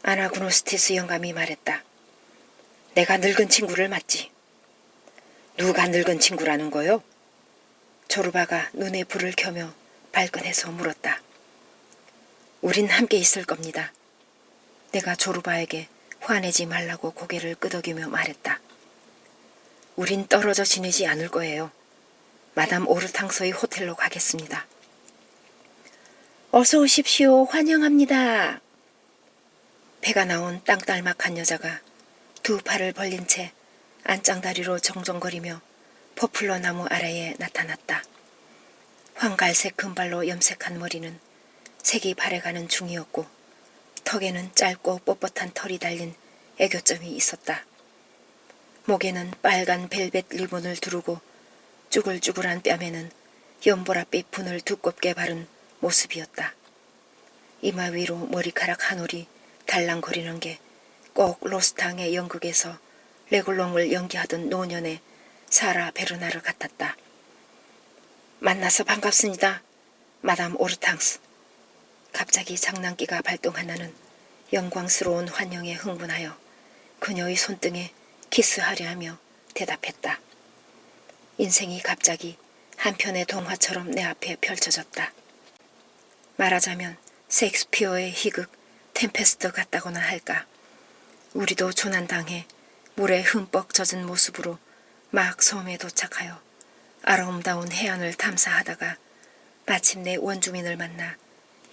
Speaker 1: 아나구노스티스 영감이 말했다. 내가 늙은 친구를 맡지. 누가 늙은 친구라는 거요? 조르바가 눈에 불을 켜며 발끈해서 물었다. 우린 함께 있을 겁니다. 내가 조르바에게 화내지 말라고 고개를 끄덕이며 말했다. 우린 떨어져 지내지 않을 거예요. 마담 오르탕스의 호텔로 가겠습니다. 어서 오십시오. 환영합니다. 배가 나온 땅딸막한 여자가 두 팔을 벌린 채 안짱다리로 정정거리며 포플러 나무 아래에 나타났다. 황갈색 금발로 염색한 머리는 색이 바래가는 중이었고 턱에는 짧고 뻣뻣한 털이 달린 애교점이 있었다. 목에는 빨간 벨벳 리본을 두르고 쭈글쭈글한 뺨에는 연보라빛 분을 두껍게 바른 모습이었다. 이마 위로 머리카락 한 올이 달랑거리는 게 꼭 로스탕의 연극에서 레골롱을 연기하던 노년의 사라 베르나르 같았다. 만나서 반갑습니다. 마담 오르탕스. 갑자기 장난기가 발동하나는 영광스러운 환영에 흥분하여 그녀의 손등에 키스하려 하며 대답했다. 인생이 갑자기 한편의 동화처럼 내 앞에 펼쳐졌다. 말하자면 셰익스피어의 희극 템페스트 같다고나 할까. 우리도 조난당해 물에 흠뻑 젖은 모습으로 막 섬에 도착하여 아름다운 해안을 탐사하다가 마침내 원주민을 만나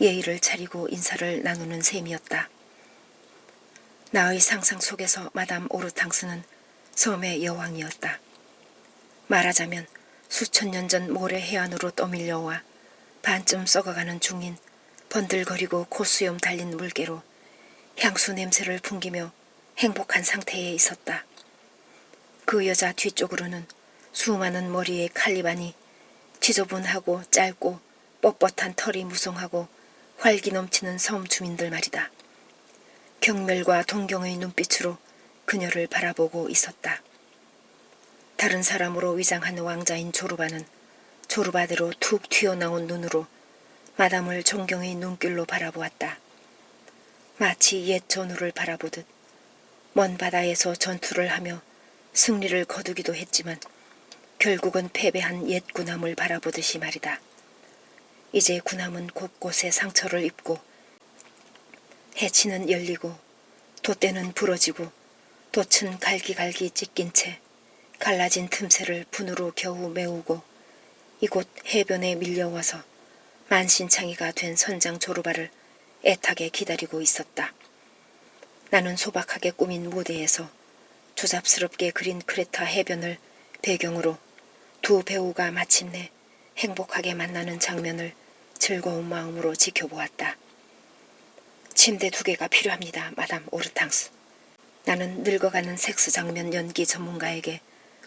Speaker 1: 예의를 차리고 인사를 나누는 셈이었다. 나의 상상 속에서 마담 오르탕스는 섬의 여왕이었다. 말하자면 수천 년 전 모래 해안으로 떠밀려와 반쯤 썩어가는 중인 번들거리고 코수염 달린 물개로 향수 냄새를 풍기며 행복한 상태에 있었다. 그 여자 뒤쪽으로는 수많은 머리의 칼리반이 지저분하고 짧고 뻣뻣한 털이 무성하고 활기 넘치는 섬 주민들 말이다. 경멸과 동경의 눈빛으로 그녀를 바라보고 있었다. 다른 사람으로 위장한 왕자인 조르바는 조르바대로 툭 튀어나온 눈으로 마담을 존경의 눈길로 바라보았다. 마치 옛 전우를 바라보듯 먼 바다에서 전투를 하며 승리를 거두기도 했지만 결국은 패배한 옛 군함을 바라보듯이 말이다. 이제 군함은 곳곳에 상처를 입고 해치는 열리고 돛대는 부러지고 돛은 갈기갈기 찢긴 채 갈라진 틈새를 분으로 겨우 메우고 이곳 해변에 밀려와서 만신창이가 된 선장 조르바를 애타게 기다리고 있었다. 나는 소박하게 꾸민 무대에서 조잡스럽게 그린 크레타 해변을 배경으로 두 배우가 마침내 행복하게 만나는 장면을 즐거운 마음으로 지켜보았다. 침대 2개가 필요합니다, 마담 오르탕스. 나는 늙어가는 섹스 장면 연기 전문가에게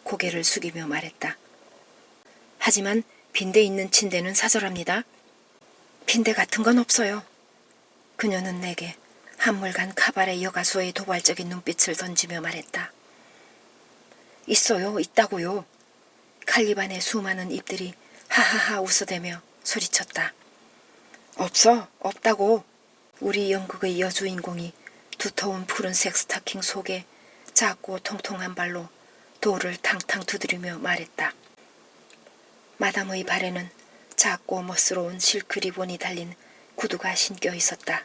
Speaker 1: 고개를 숙이며 말했다. 하지만 빈대 있는 침대는 사절합니다. 빈대 같은 건 없어요. 그녀는 내게 한물간 카바레 여가수의 도발적인 눈빛을 던지며 말했다. 있어요, 있다고요. 칼리반의 수많은 입들이 하하하 웃어대며 소리쳤다. 없어, 없다고. 우리 연극의 여주인공이 두터운 푸른색 스타킹 속에 작고 통통한 발로 돌을 탕탕 두드리며 말했다. 마담의 발에는 작고 멋스러운 실크 리본이 달린 구두가 신겨 있었다.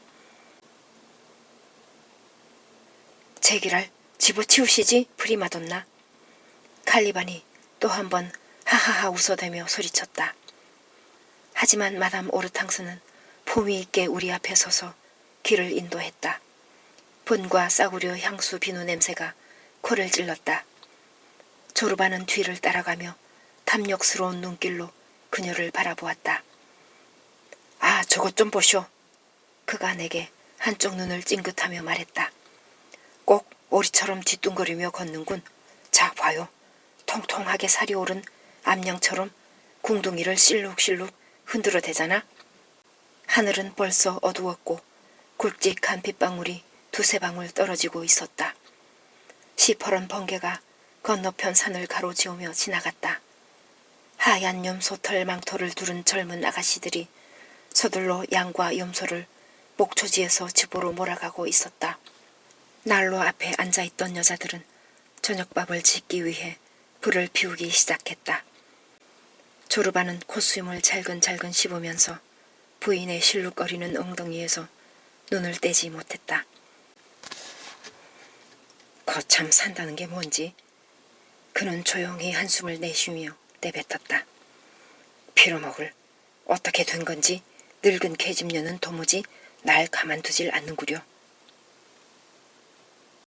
Speaker 1: 제기랄 집어치우시지 프리마돈나. 칼리반이 또 한 번 하하하 웃어대며 소리쳤다. 하지만 마담 오르탕스는 품위 있게 우리 앞에 서서 길을 인도했다. 분과 싸구려 향수 비누 냄새가 코를 찔렀다. 조르바는 뒤를 따라가며 탐욕스러운 눈길로 그녀를 바라보았다. 아, 저것 좀 보쇼. 그가 내게 한쪽 눈을 찡긋하며 말했다. 꼭 오리처럼 뒤뚱거리며 걷는군. 자, 봐요. 통통하게 살이 오른 암양처럼 궁둥이를 실룩실룩 흔들어대잖아. 하늘은 벌써 어두웠고 굵직한 빗방울이 2-3방울 떨어지고 있었다. 시퍼런 번개가 건너편 산을 가로지으며 지나갔다. 하얀 염소털 망토를 두른 젊은 아가씨들이 서둘러 양과 염소를 목초지에서 집으로 몰아가고 있었다. 난로 앞에 앉아있던 여자들은 저녁밥을 짓기 위해 불을 피우기 시작했다. 조르바는 콧수염을 잘근잘근 씹으면서 부인의 실룩거리는 엉덩이에서 눈을 떼지 못했다. 거참 산다는 게 뭔지. 그는 조용히 한숨을 내쉬며 내뱉었다. 빌어먹을. 어떻게 된 건지 늙은 계집녀는 도무지 날 가만두질 않는구려.